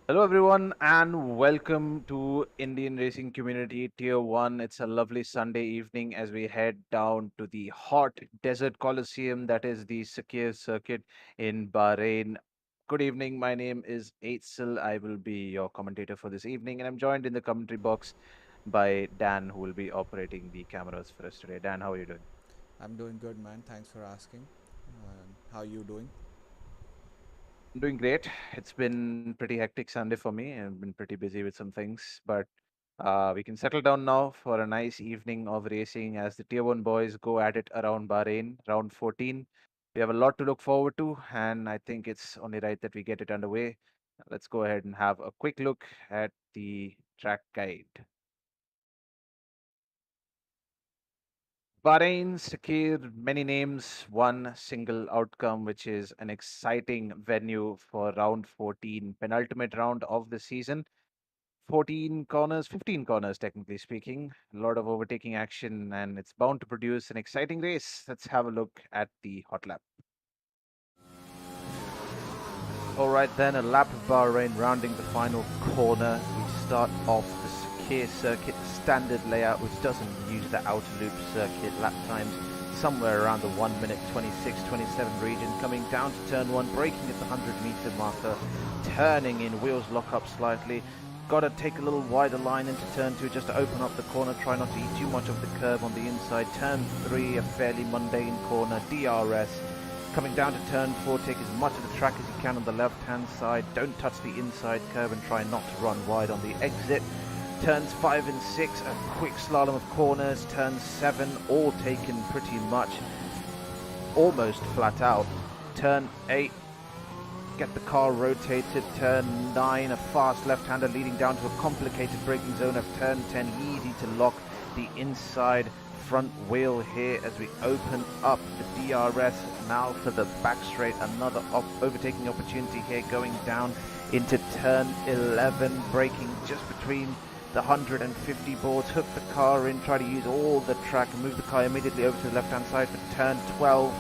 Hello, everyone, and welcome to Indian Racing Community Tier 1. It's a lovely Sunday evening as we head down to the hot desert coliseum that is the Sakir circuit in Bahrain. Good evening. My name is Eitzel. I will be your commentator for this evening, and I'm joined in the commentary box by Dan, who will be operating the cameras for us today. Dan, how are you doing? I'm doing good, man. Thanks for asking. How you doing? I'm doing great. It's been pretty hectic Sunday for me. I've been pretty busy with some things, but we can settle down now for a nice evening of racing as the Tier 1 boys go at it around Bahrain, round 14. We have a lot to look forward to, and I think it's only right that we get it underway. Let's go ahead and have a quick look at the track guide. Bahrain, Sakir, many names, one single outcome, which is an exciting venue for round 14, penultimate round of the season. 14 corners, 15 corners, technically speaking. A lot of overtaking action, and it's bound to produce an exciting race. Let's have a look at the Hotlap. All right, then a lap of Bahrain rounding the final corner. We start off the Sakir circuit, standard layout, which doesn't use the outer loop circuit. Lap times somewhere around the 1 minute 26, 27 region. Coming down to turn one, braking at the 100-meter marker, turning in, wheels lock up slightly. Got to take a little wider line into turn two just to open up the corner. Try not to eat too much of the curb on the inside. Turn three, a fairly mundane corner. DRS. Coming down to turn four, take as much of the track as you can on the left-hand side. Don't touch the inside curb and try not to run wide on the exit. Turns 5 and 6, a quick slalom of corners. Turn 7, all taken pretty much almost flat out. Turn 8, get the car rotated. Turn 9, a fast left-hander leading down to a complicated braking zone of turn 10. Easy to lock the inside front wheel here as we open up the DRS. Now for the back straight, another overtaking opportunity here going down into turn 11, braking just between the 150 boards, hook the car in, try to use all the track and move the car immediately over to the left hand side for turn 12.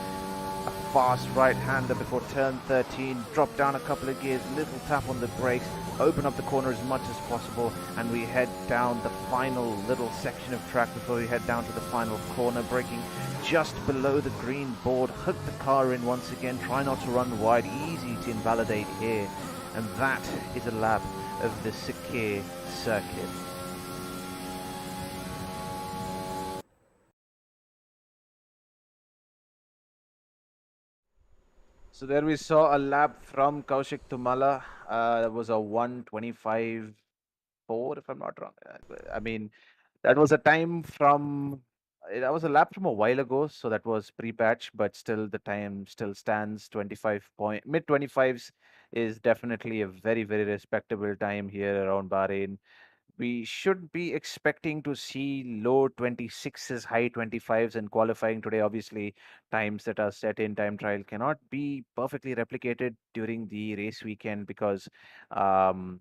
A fast right-hander before turn 13, drop down a couple of gears, little tap on the brakes, open up the corner as much as possible, and we head down the final little section of track before we head down to the final corner, braking just below the green board, hook the car in once again, try not to run wide, easy to invalidate here, and that is a lap of the Sakir circuit. So there we saw a lap from Koushik Tummala. That was a 1:25.4, if I'm not wrong. I mean, that was a time from that was a lap from a while ago, so that was pre-patch, but still the time still stands. 25 point mid 25s is definitely a very, very respectable time here around Bahrain. We should be expecting to see low 26s, high 25s in qualifying today. Obviously, times that are set in time trial cannot be perfectly replicated during the race weekend because um,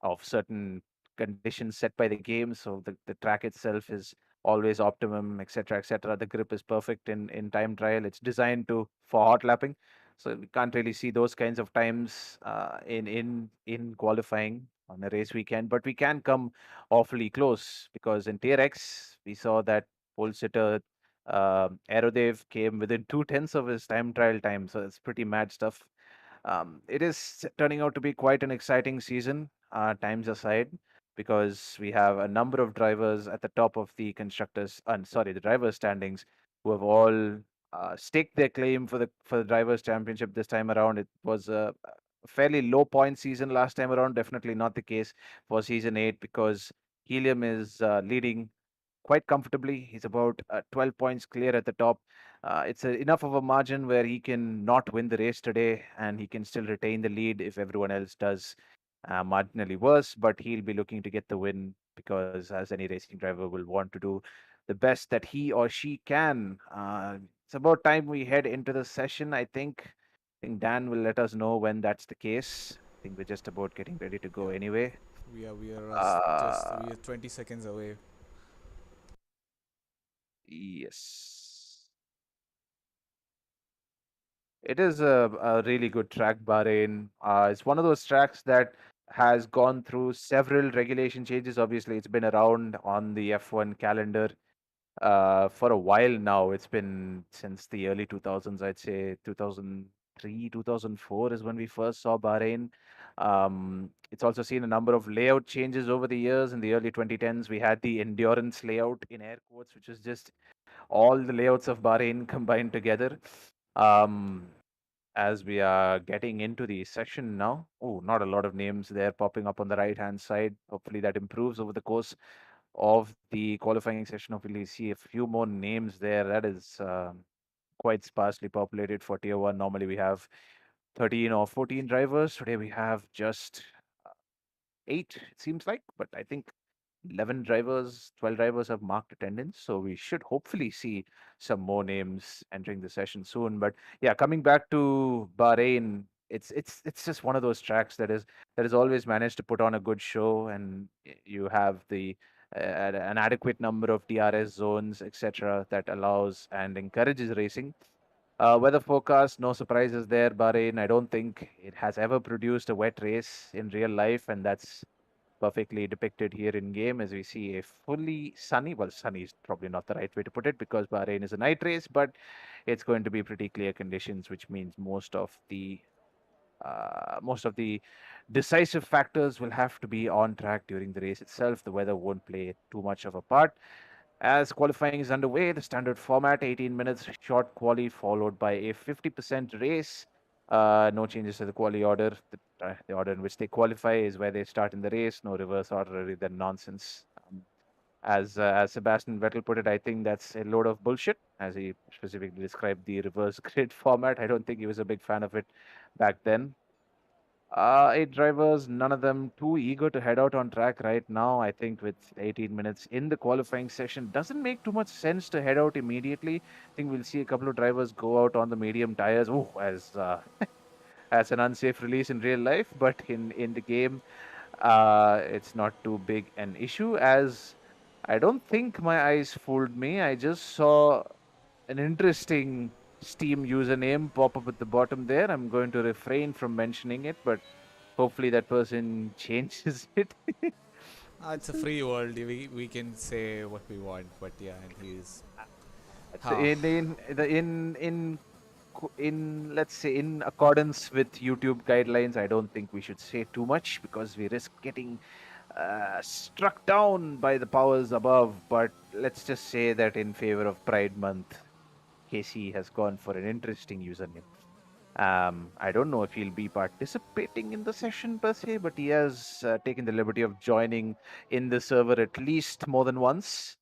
of certain conditions set by the game. So the track itself is always optimum, etc., etc. The grip is perfect in time trial. It's designed to for hot lapping, so we can't really see those kinds of times in qualifying on a race weekend. But we can come awfully close because in Tier X we saw that pole sitter Aerodev came within 2/10 of his time trial time. So it's pretty mad stuff. It is turning out to be quite an exciting season, times aside, because we have a number of drivers at the top of the the drivers' standings, who have all staked their claim for the drivers' championship this time around. It was a fairly low point season last time around. Definitely not the case for season 8 because Helium is leading quite comfortably. He's about 12 points clear at the top. Enough of a margin where he can not win the race today and he can still retain the lead if everyone else does marginally worse. But he'll be looking to get the win because, as any racing driver, will want to do the best that he or she can. It's about time we head into the session. I think Dan will let us know when that's the case. I think we're just about getting ready to go Yeah, anyway. we Uh, are 20 seconds away. yes. It is a really good track, Bahrain. It's one of those tracks that has gone through several regulation changes. Obviously, it's been around on the F1 calendar for a while now. It's been since the early 2000s, I'd say 2003, 2004 is when we first saw Bahrain. It's also seen a number of layout changes over the years. In the early 2010s, we had the endurance layout in air quotes, which is just all the layouts of Bahrain combined together. Um, as we are getting into the session now. Oh, not a lot of names there popping up on the right hand side. Hopefully that improves over the course of the qualifying session. Hopefully, see a few more names there. That is quite sparsely populated for tier one. Normally, we have 13 or 14 drivers. Today, we have just eight, it seems like, but I think 11 drivers, 12 drivers have marked attendance. So we should hopefully see some more names entering the session soon. But yeah, coming back to Bahrain, it's just one of those tracks that has always managed to put on a good show, and you have the an adequate number of DRS zones, etc., that allows and encourages racing. Weather forecast, no surprises there. Bahrain, I don't think it has ever produced a wet race in real life, and that's perfectly depicted here in game as we see a fully sunny, well, sunny is probably not the right way to put it because Bahrain is a night race, but it's going to be pretty clear conditions, which means most of the decisive factors will have to be on track during the race itself. The weather won't play too much of a part. As qualifying is underway, the standard format 18 minutes short quali followed by a 50% race. No changes to the quali order. The order in which they qualify is where they start in the race. No reverse order, rather than nonsense. As Sebastian Vettel put it, I think that's a load of bullshit, as he specifically described the reverse grid format. I don't think he was a big fan of it back then. Eight drivers, none of them too eager to head out on track right now. I think with 18 minutes in the qualifying session, doesn't make too much sense to head out immediately. I think we'll see a couple of drivers go out on the medium tires. Oh, as an unsafe release in real life, but in the game, it's not too big an issue. As I don't think my eyes fooled me. I just saw an interesting Steam username pop up at the bottom there. I'm going to refrain from mentioning it, but hopefully that person changes it. It's a free world. We can say what we want, but yeah, and he's So ah in let's say in accordance with YouTube guidelines, I don't think we should say too much because we risk getting struck down by the powers above. But let's just say that in favor of Pride Month, Casey has gone for an interesting username. I don't know if he'll be participating in the session per se, but he has taken the liberty of joining in the server at least more than once.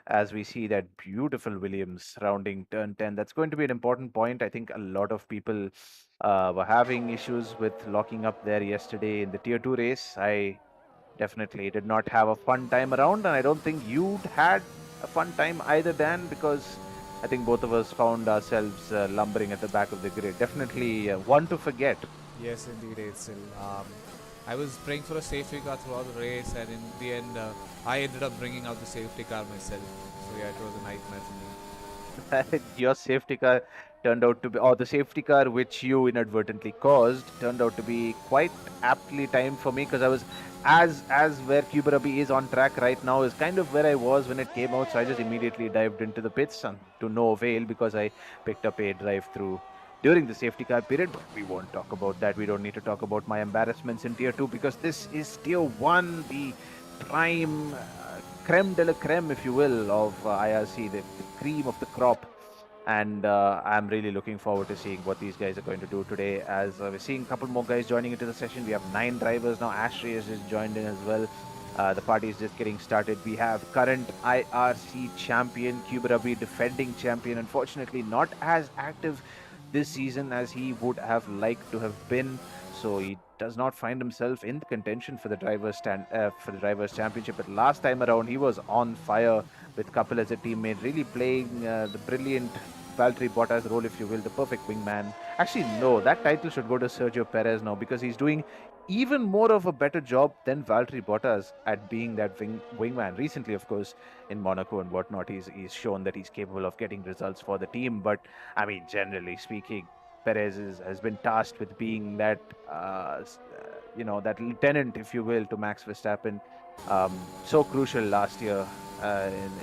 As we see that beautiful Williams rounding turn 10. That's going to be an important point. I think a lot of people were having issues with locking up there yesterday in the tier 2 race. I definitely did not have a fun time around, and I don't think you'd had a fun time either, Dan, because I think both of us found ourselves lumbering at the back of the grid. Definitely one to forget. yes, indeed, Aidsel. I was praying for a safety car throughout the race, and in the end, I ended up bringing out the safety car myself. So yeah, it was a nightmare for me. Your safety car turned out to be, or the safety car which you inadvertently caused, turned out to be quite aptly timed for me because I was as where Kuberabi is on track right now is kind of where I was when it came out. So I just immediately dived into the pits and to no avail because I picked up a drive through during the safety car period. But we won't talk about that. We don't need to talk about my embarrassments in tier two because this is tier one, the prime creme de la creme, if you will, of IRC, the cream of the crop. And I'm really looking forward to seeing what these guys are going to do today. As we're seeing a couple more guys joining into the session. We have 9 drivers now. Ashray has just joined in as well. The party is just getting started. We have current IRC champion, Kuberabi, defending champion. Unfortunately, not as active this season as he would have liked to have been. So he does not find himself in the contention for the drivers championship. But last time around, he was on fire with Kapil as a teammate, really playing the brilliant Valtteri Bottas role, if you will, the perfect wingman. Actually, no, that title should go to Sergio Perez now because he's doing even more of a better job than Valtteri Bottas at being that wingman. Recently, of course, in Monaco and whatnot, he's shown that he's capable of getting results for the team. But I mean, generally speaking, Perez has been tasked with being that, that lieutenant, if you will, to Max Verstappen. So crucial last year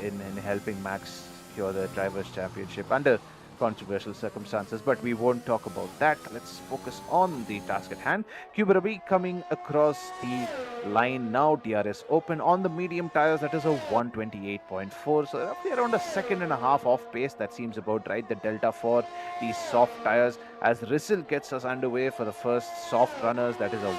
in helping Max secure the Drivers' Championship under controversial circumstances. But we won't talk about that. Let's focus on the task at hand. Kuberabi coming across the line now. DRS open on the medium tires. That is a 128.4. So roughly around a second and a half off pace. That seems about right. The delta for these soft tires as Rizzle gets us underway for the first soft runners. That is a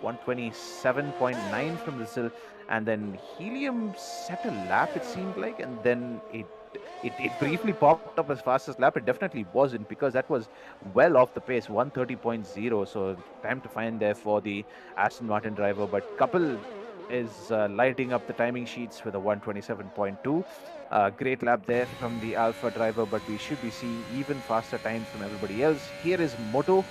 127.9 from Rizzle, and then Helium set a lap, it seemed like, and then it briefly popped up as fastest lap. It definitely wasn't, because that was well off the pace, 130.0. So time to find there for the Aston Martin driver. But Couple is lighting up the timing sheets with a 127.2. Great lap there from the Alpha driver, but we should be seeing even faster times from everybody else. Here is Moto,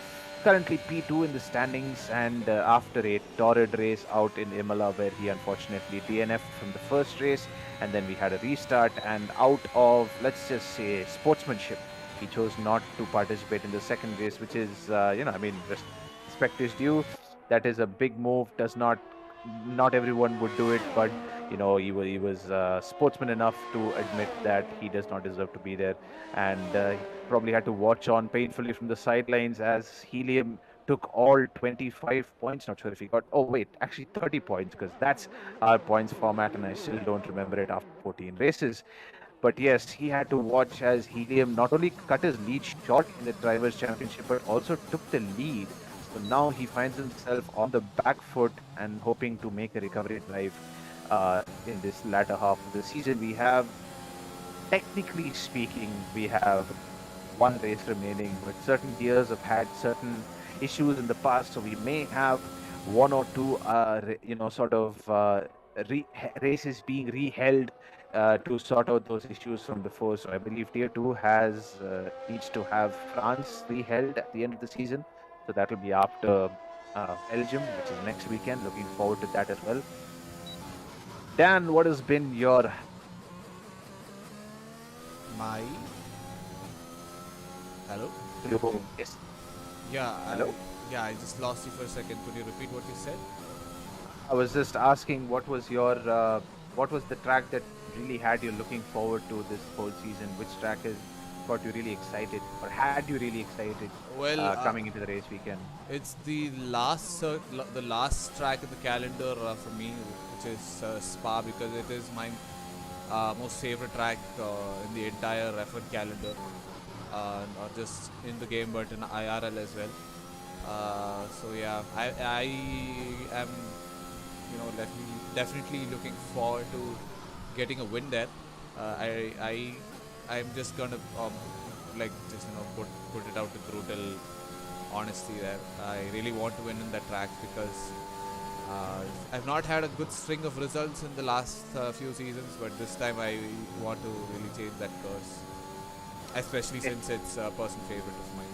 currently P2 in the standings, and after a torrid race out in Imola, where he unfortunately DNF'd from the first race, and then we had a restart, and out of, let's just say, sportsmanship, he chose not to participate in the second race, which is, respect is due. That is a big move. Not everyone would do it, but he was sportsman enough to admit that he does not deserve to be there, and probably had to watch on painfully from the sidelines as Helium took all 25 points. Not sure if he got. Oh wait, actually 30 points, because that's our points format, and I still don't remember it after 14 races. But yes, he had to watch as Helium not only cut his lead short in the Drivers' Championship, but also took the lead. So now he finds himself on the back foot and hoping to make a recovery drive in this latter half of the season. Technically speaking, we have one race remaining, but certain tiers have had certain issues in the past, so we may have one or two, races being reheld to sort out those issues from before. So I believe Tier 2 needs to have France reheld at the end of the season. So that will be after Belgium, which is next weekend. Looking forward to that as well. Dan, what has been your My. Hello? Yes. Yeah, Hello? I just lost you for a second. Could you repeat what you said? I was just asking what was the track that really had you looking forward to this whole season? Which track has got you really excited, or had you really excited Well, coming into the race weekend? it's the last track in the calendar for me, which is Spa, because it is my most favorite track in the entire F1 calendar, not just in the game but in IRL as well. So yeah, I am definitely looking forward to getting a win there. I'm just gonna put it out with brutal honesty there. I really want to win in that track because I've not had a good string of results in the last few seasons, but this time I want to really change that course, especially Eh, since it's a personal favorite of mine.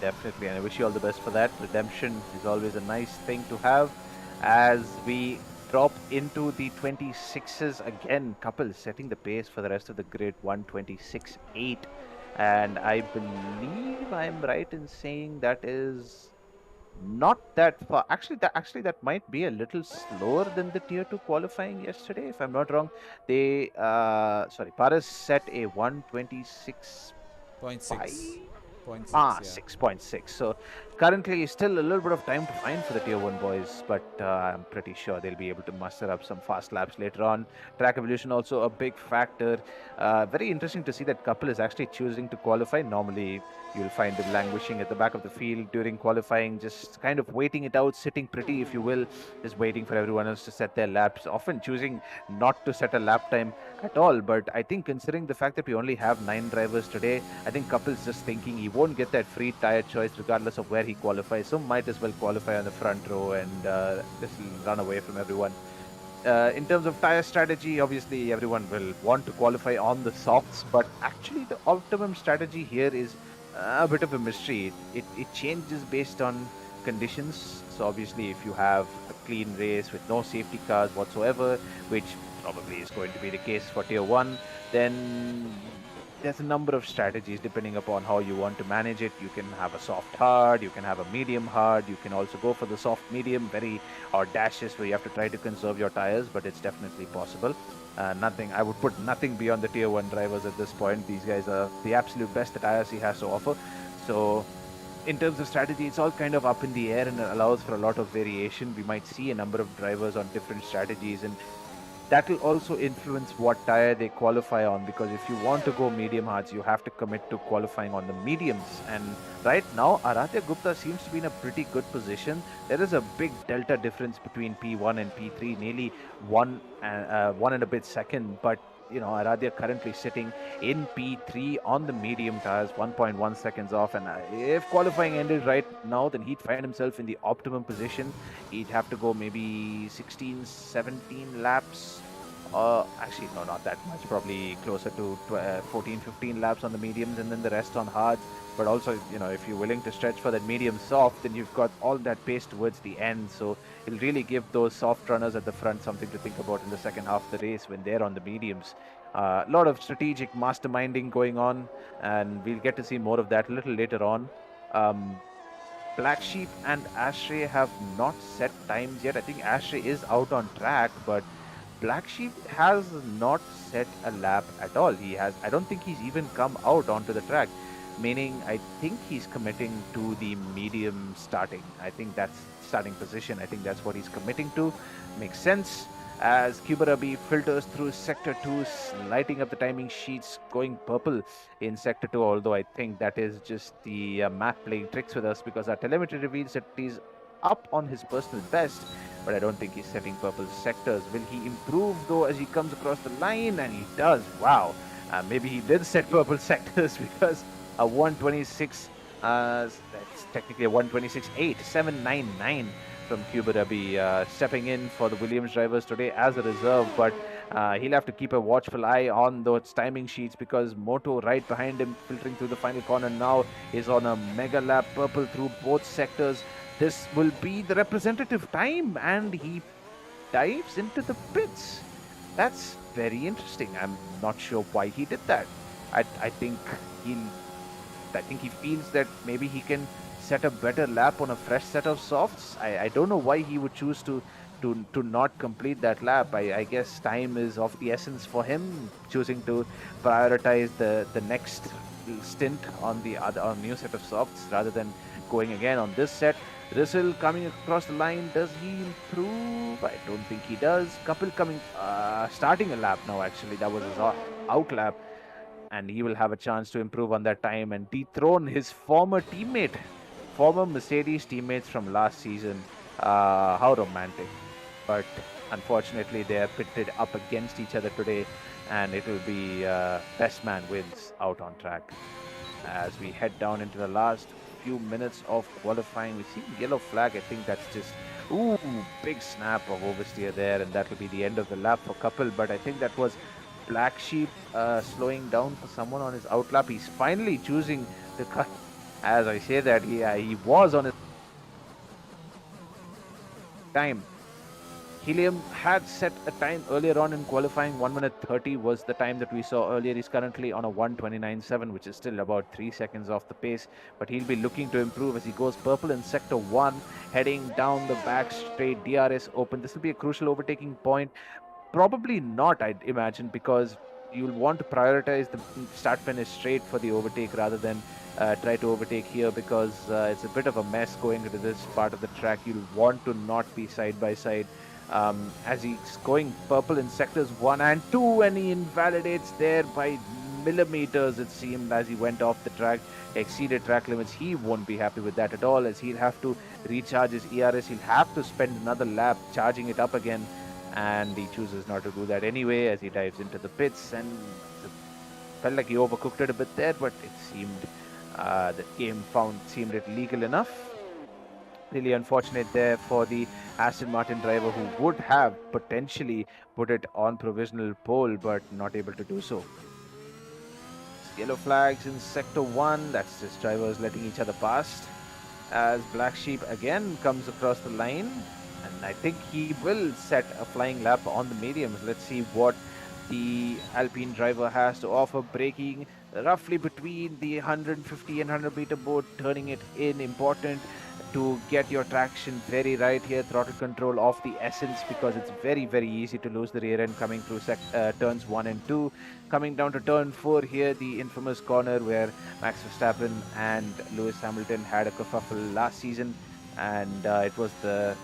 Definitely, and I wish you all the best for that. Redemption is always a nice thing to have as we drop into the 26s again. Couple setting the pace for the rest of the grid, 126.8. And I believe I'm right in saying that is not that far. Actually, that might be a little slower than the tier 2 qualifying yesterday, if I'm not wrong. Paris set a 126.5. 0.6, yeah. 6.6. So currently, still a little bit of time to find for the Tier 1 boys, but I'm pretty sure they'll be able to muster up some fast laps later on. Track evolution also a big factor. Very interesting to see that Couple is actually choosing to qualify. Normally, you'll find them languishing at the back of the field during qualifying, just kind of waiting it out, sitting pretty, if you will, just waiting for everyone else to set their laps, often choosing not to set a lap time at all. But I think considering the fact that we only have 9 drivers today, I think Couple's just thinking he won't get that free tire choice regardless of where he qualifies, so might as well qualify on the front row and just run away from everyone. In terms of tire strategy, obviously everyone will want to qualify on the softs, but actually the optimum strategy here is a bit of a mystery. It changes based on conditions. So obviously, if you have a clean race with no safety cars whatsoever, which probably is going to be the case for Tier 1, then there's a number of strategies depending upon how you want to manage it. You can have a soft hard, you can have a medium hard, you can also go for the soft medium, very audacious, where you have to try to conserve your tires, but it's definitely possible. Nothing, I would put nothing beyond the tier 1 drivers at this point. These guys are the absolute best that IRC has to offer. So in terms of strategy, it's all kind of up in the air and it allows for a lot of variation. We might see a number of drivers on different strategies, and that will also influence what tire they qualify on, because if you want to go medium hards, you have to commit to qualifying on the mediums. And right now, Aradhya Gupta seems to be in a pretty good position. There is a big delta difference between P1 and P3, nearly one and a bit second. But Aradhya currently sitting in P3 on the medium tires, 1.1 seconds off. And if qualifying ended right now, then he'd find himself in the optimum position. He'd have to go maybe 16, 17 laps. Actually, no, not that much. Probably closer to 14, 15 laps on the mediums, and then the rest on hards. But also, if you're willing to stretch for that medium soft, then you've got all that pace towards the end. So it'll really give those soft runners at the front something to think about in the second half of the race when they're on the mediums. A lot of strategic masterminding going on, and we'll get to see more of that a little later on. Um, Black Sheep and Ashtray have not set times yet. I think Ashtray is out on track, but Black Sheep has not set a lap at all. I don't think he's even come out onto the track, meaning I think he's committing to the medium starting. I think that's starting position. I think that's what he's committing to. Makes sense. As Kubarabi filters through Sector 2, lighting up the timing sheets, going purple in Sector 2, although I think that is just the map playing tricks with us, because our telemetry reveals that he's up on his personal best, but I don't think he's setting purple sectors. Will he improve, though, as he comes across the line? And he does. Wow. Maybe he did set purple sectors, because a 126, that's technically a 126.8, 799 from Kubarabi, stepping in for the Williams drivers today as a reserve, but he'll have to keep a watchful eye on those timing sheets, because Moto right behind him, filtering through the final corner now, is on a mega lap, purple through both sectors. This will be the representative time, and he dives into the pits. That's very interesting. I'm not sure why he did that. I think he I think he feels that maybe he can set a better lap on a fresh set of softs. I don't know why he would choose to not complete that lap. I guess time is of the essence for him, choosing to prioritize the next stint on the other on new set of softs rather than going again on this set. Rizzle coming across the line. Does he improve? I don't think he does. Kapil coming, starting a lap now. Actually, that was his out lap, and he will have a chance to improve on that time and dethrone his former Mercedes teammates from last season. How romantic. But unfortunately, they are pitted up against each other today, and it will be best man wins out on track. As we head down into the last few minutes of qualifying, we see yellow flag. I think that's just, ooh, big snap of oversteer there, and that will be the end of the lap for Kapil. But I think that was Black Sheep slowing down for someone on his outlap. He's finally choosing to cut. As I say that, he was on his time. Helium had set a time earlier on in qualifying. 1 minute 30 was the time that we saw earlier. He's currently on a 1:29.7, which is still about 3 seconds off the pace. But he'll be looking to improve as he goes purple in Sector 1, heading down the back straight. DRS open. This will be a crucial overtaking point. Probably not, I'd imagine, because you'll want to prioritize the start finish straight for the overtake rather than try to overtake here, because it's a bit of a mess going into this part of the track. You'll want to not be side by side. As he's going purple in sectors 1 and 2, and he invalidates there by millimeters, it seemed, as he went off the track, exceeded track limits. He won't be happy with that at all, as he'll have to recharge his ERS. He'll have to spend another lap charging it up again, and he chooses not to do that anyway as he dives into the pits. And it felt like he overcooked it a bit there, but it seemed the game seemed it legal enough. Really unfortunate there for the Aston Martin driver, who would have potentially put it on provisional pole, but not able to do so. Yellow flags in Sector 1. That's just drivers letting each other past. As Black Sheep again comes across the line, and I think he will set a flying lap on the mediums. Let's see what the Alpine driver has to offer. Braking roughly between the 150 and 100-meter board, turning it in. Important to get your traction very right here. Throttle control of the essence, because it's very, very easy to lose the rear end coming through turns 1 and 2. Coming down to turn 4 here, the infamous corner where Max Verstappen and Lewis Hamilton had a kerfuffle last season, and it was the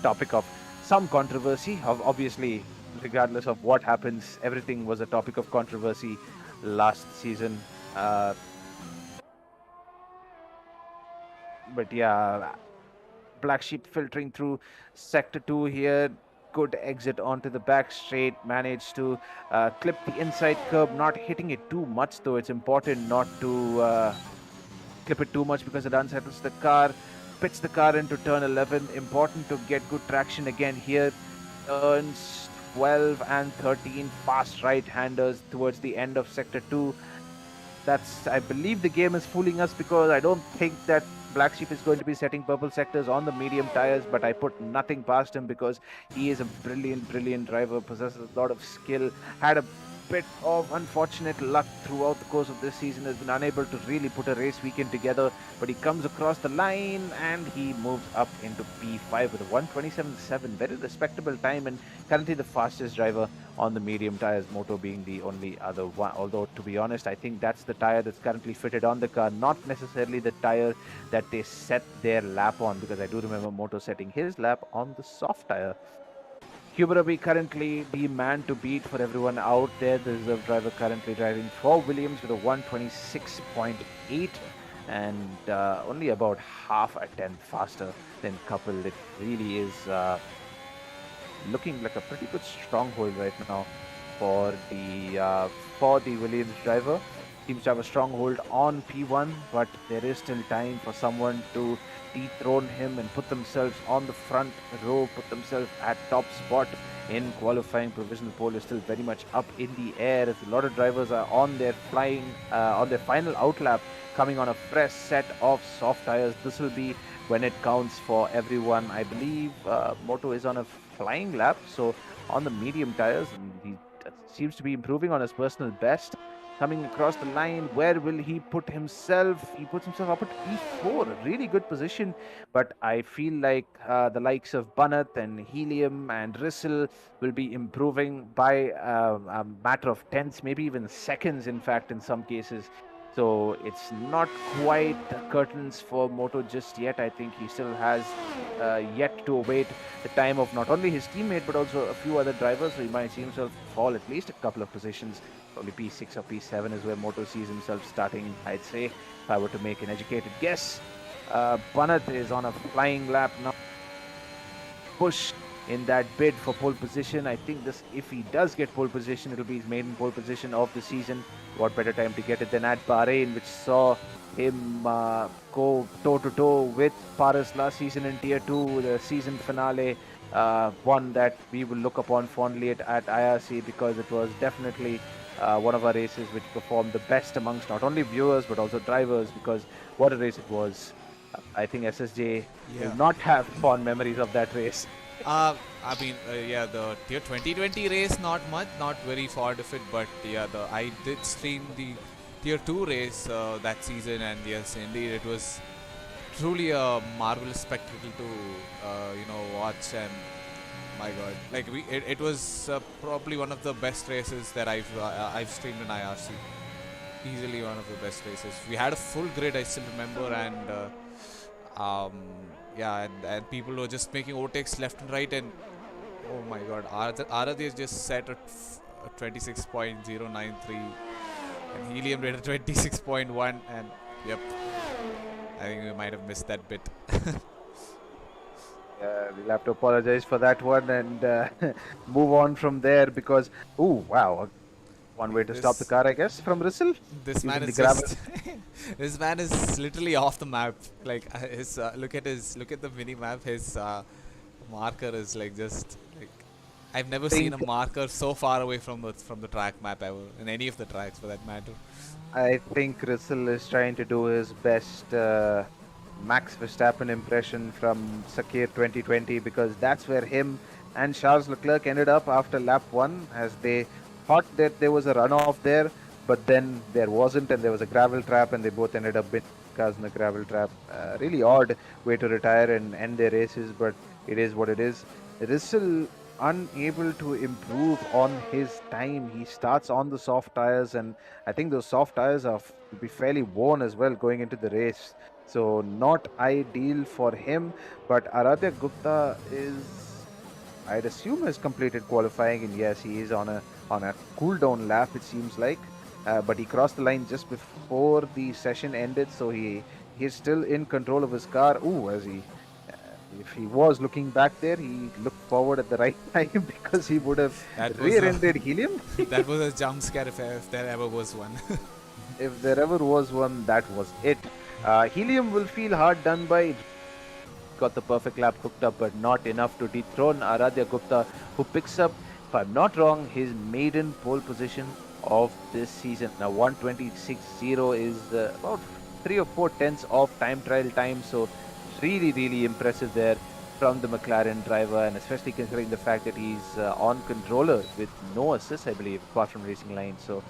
topic of some controversy. Obviously, regardless of what happens, everything was a topic of controversy last season. But yeah, Black Sheep filtering through sector 2 here. Good exit onto the back straight. Managed to clip the inside curb, not hitting it too much, though. It's important not to clip it too much because it unsettles the car. Pits the car into turn 11. Important to get good traction again here. Turns 12 and 13, fast right-handers towards the end of sector 2. I believe the game is fooling us, because I don't think that Black Sheep is going to be setting purple sectors on the medium tires, but I put nothing past him because he is a brilliant, brilliant driver, possesses a lot of skill, had a bit of unfortunate luck throughout the course of this season, has been unable to really put a race weekend together, but he comes across the line and he moves up into P5 with a 1:27.7, very respectable time, and currently the fastest driver on the medium tires, Moto being the only other one. Although, to be honest, I think that's the tire that's currently fitted on the car, not necessarily the tire that they set their lap on, because I do remember Moto setting his lap on the soft tire. Huberaby currently the man to beat for everyone out there. The reserve driver currently driving for Williams with a 1:26.8, and only about half a tenth faster than Couple. It really is looking like a pretty good stronghold right now for the Williams driver. Seems to have a stronghold on P1, but there is still time for someone to dethrone him and put themselves on the front row, put themselves at top spot in qualifying. Provisional pole is still very much up in the air, as a lot of drivers are on their on their final outlap, coming on a fresh set of soft tires. This will be when it counts for everyone. I believe Moto is on a flying lap, so on the medium tires, and he seems to be improving on his personal best. Coming across the line, where will he put himself? He puts himself up at P4, a really good position. But I feel like the likes of Banat and Helium and Rissel will be improving by a matter of tenths, maybe even seconds, in fact, in some cases. So it's not quite curtains for Moto just yet. I think he still has yet to await the time of not only his teammate but also a few other drivers. So he might see himself fall at least a couple of positions. Probably P6 or P7 is where Moto sees himself starting, I'd say, if I were to make an educated guess. Banat is on a flying lap now. Push in that bid for pole position. I think if he does get pole position, it'll be his maiden pole position of the season. What better time to get it than at Bahrain, which saw him go toe-to-toe with Paris last season in Tier 2, the season finale. One that we will look upon fondly at IRC, because it was definitely one of our races which performed the best amongst not only viewers but also drivers, because what a race it was. I think SSJ will not have fond memories of that race. Yeah, the Tier 2020 race, not much, not very fond of it, but yeah, I did stream the Tier 2 race that season, and yes, indeed, it was truly a marvelous spectacle to watch. And my God, like it was probably one of the best races that I've streamed in IRC. Easily one of the best races. We had a full grid, I still remember, and and people were just making overtakes left and right, and oh my God, Aradhi just set at 26.093, and Helium did a 26.1, and yep, I think we might have missed that bit. We'll have to apologize for that one and move on from there, because, wow, one way to stop the car, I guess, from Rissel. This man is just this man is literally off the map. Like his look at the mini map. His marker is like just like I've never seen a marker so far away from the track map ever, in any of the tracks for that matter. I think Rissel is trying to do his best Max Verstappen impression from Sakir 2020, because that's where him and Charles Leclerc ended up after lap 1, as they thought that there was a runoff there. but then there wasn't, and there was a gravel trap, and they both ended up binning cars in the gravel trap. Really odd way to retire and end their races, but it is what it is. Russell unable to improve on his time. He starts on the soft tires, and I think those soft tires will be fairly worn as well going into the race. So not ideal for him. But Aradhya Gupta is, I'd assume, has completed qualifying, and yes, he is on a cool down lap. It seems like, but he crossed the line just before the session ended, so he's still in control of his car. Ooh, as he if he was looking back there, he looked forward at the right time because he would have That was a rear-ended Helium. that was a jump scare if there ever was one. If there ever was one, that was it. Helium will feel hard done by. Got the perfect lap cooked up, but not enough to dethrone Aradhya Gupta, who picks up, if I'm not wrong, his maiden pole position of this season. Now, 126.0 is about 3 or 4 tenths of time trial time, so really, really impressive there from the McLaren driver, and especially considering the fact that he's on controller with no assist, I believe, apart from racing line. So,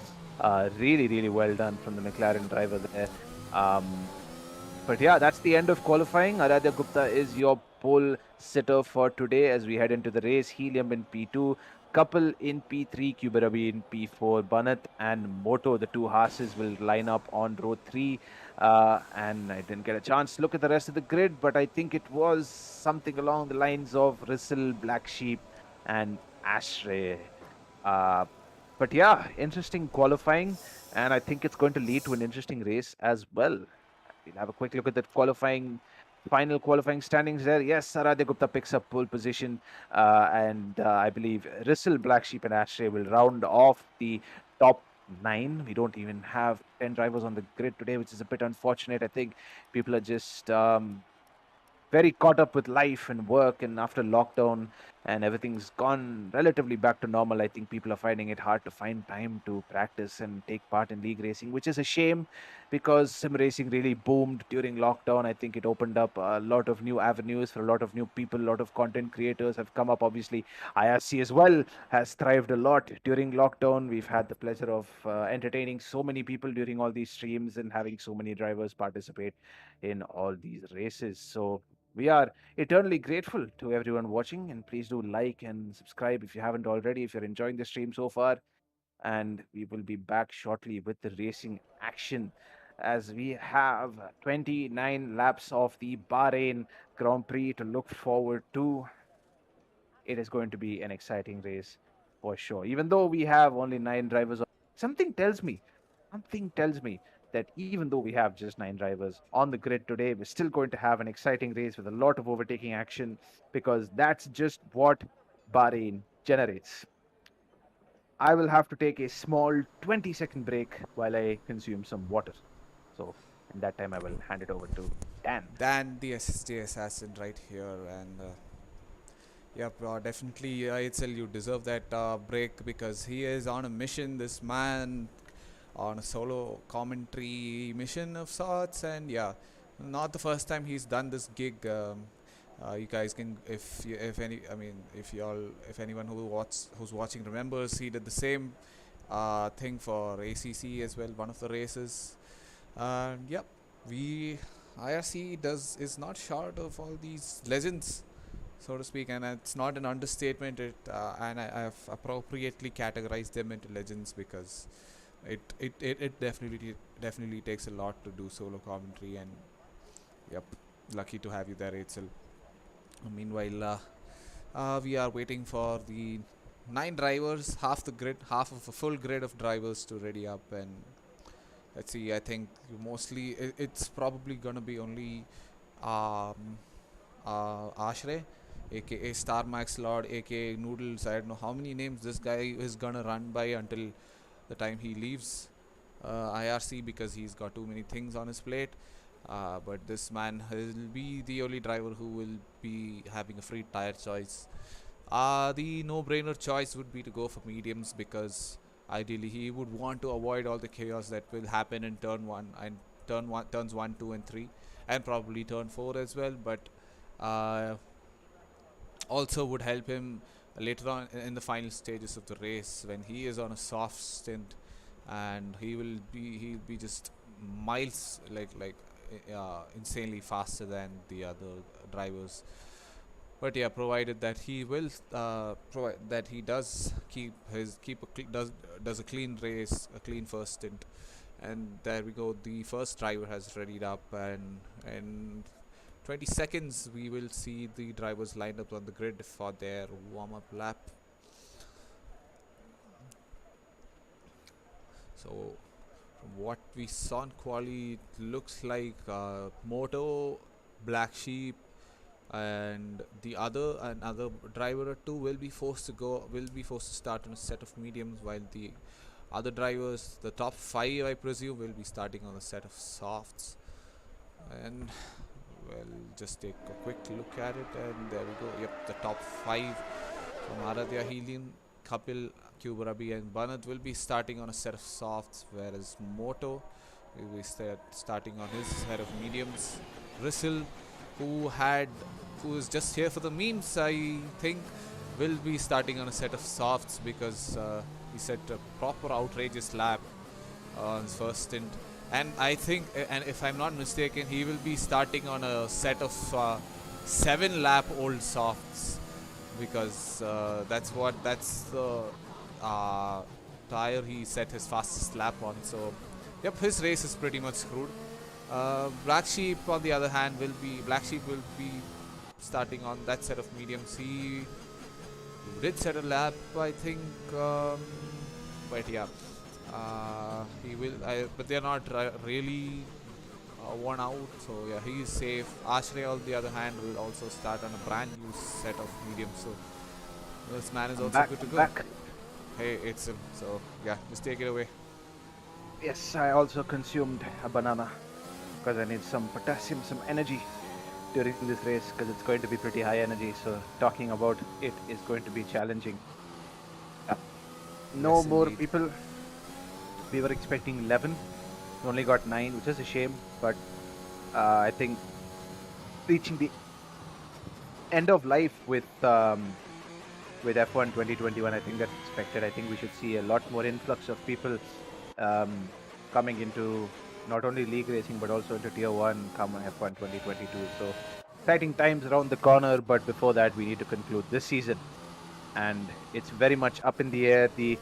really, really well done from the McLaren driver there. Um, but yeah, that's the end of qualifying. Aradhya Gupta is your pole sitter for today as we head into the race. Helium in P2, Couple in P3, Kuberabi in P4, Banat and Moto, the two Haases, will line up on row 3. And I didn't get a chance to look at the rest of the grid, but I think it was something along the lines of Rissel, Black Sheep, and Ashray. Uh, but yeah, interesting qualifying, and I think it's going to lead to an interesting race as well. We'll have a quick look at the final qualifying standings there. Yes, Aradhya Gupta picks up pole position, and I believe Rissel, Black Sheep, and Ashray will round off the top 9. We don't even have 10 drivers on the grid today, which is a bit unfortunate. I think people are just very caught up with life and work, and after lockdown and everything's gone relatively back to normal, I think people are finding it hard to find time to practice and take part in league racing, which is a shame because sim racing really boomed during lockdown. I think it opened up a lot of new avenues for a lot of new people. A lot of content creators have come up. Obviously, IRC as well has thrived a lot during lockdown. We've had the pleasure of entertaining so many people during all these streams and having so many drivers participate in all these races. So we are eternally grateful to everyone watching, and please do like and subscribe if you haven't already, if you're enjoying the stream so far. And we will be back shortly with the racing action as we have 29 laps of the Bahrain Grand Prix to look forward to. It is going to be an exciting race for sure. Even though we have only 9 drivers, something tells me, something tells me that even though we have just 9 drivers on the grid today, we're still going to have an exciting race with a lot of overtaking action because that's just what Bahrain generates. I will have to take a small 20-second break while I consume some water. So, in that time, I will hand it over to Dan. Dan, the SSJ assassin, right here, and yep, definitely, Itzel, you deserve that break because he is on a mission. This man on a solo commentary mission of sorts, and yeah, not the first time he's done this gig. You guys can, if any, I mean, if anyone who's watching remembers, he did the same thing for ACC as well, one of the races. Yep, we IRC is not short of all these legends, so to speak, and it's not an understatement. And I've appropriately categorized them into legends because it definitely takes a lot to do solo commentary, and yep, lucky to have you there, Itzel. Meanwhile, we are waiting for the 9 drivers, half of a full grid of drivers to ready up, and let's see. I think mostly it's probably gonna be only um, Ashray, aka Star Max Lord, aka Noodles. I don't know how many names this guy is gonna run by until the time he leaves IRC because he's got too many things on his plate. But this man will be the only driver who will be having a free tire choice. The no-brainer choice would be to go for mediums because ideally he would want to avoid all the chaos that will happen in turn 1 and turns 1, 2 and 3, and probably turn 4 as well, but uh, also would help him later on in the final stages of the race when he is on a soft stint and he'll be just miles insanely faster than the other drivers. But yeah, provided that he will provide that he does does a clean race, a clean first stint. And there we go, the first driver has readied up, and in 20 seconds we will see the drivers lined up on the grid for their warm-up lap. So from what we saw in quali, it looks like Moto, Black Sheep, and another driver or two will be forced to start on a set of mediums, while the other drivers, the top 5 I presume, will be starting on a set of softs. And we'll just take a quick look at it, and there we go. Yep, the top 5 from Aradhya, Helium, Kapil, Kubarabi and Banat will be starting on a set of softs, whereas Moto will be starting on his set of mediums. Risil, who is just here for the memes, I think, will be starting on a set of softs because he set a proper outrageous lap on his first stint. And I think, and if I'm not mistaken, he will be starting on a set of 7 lap old softs, because that's the tire he set his fastest lap on. So yep, his race is pretty much screwed. Black Sheep, on the other hand, will be starting on that set of mediums. He did set a lap, I think, but yeah, he will. But they're not really worn out, so yeah, he is safe. Ashray, on the other hand, will also start on a brand new set of mediums. So this man is also good to go. Hey, it's him. So yeah, just take it away. Yes, I also consumed a banana because I need some potassium, some energy during this race, because it's going to be pretty high energy. So talking about it is going to be challenging. No Yes, more indeed. people. We were expecting 11. We only got 9, which is a shame. But I think reaching the end of life with F1 2021, I think that's expected. I think we should see a lot more influx of people coming into not only league racing but also into Tier 1 come F1 2022. So exciting times around the corner, but before that we need to conclude this season, and it's very much up in the air. The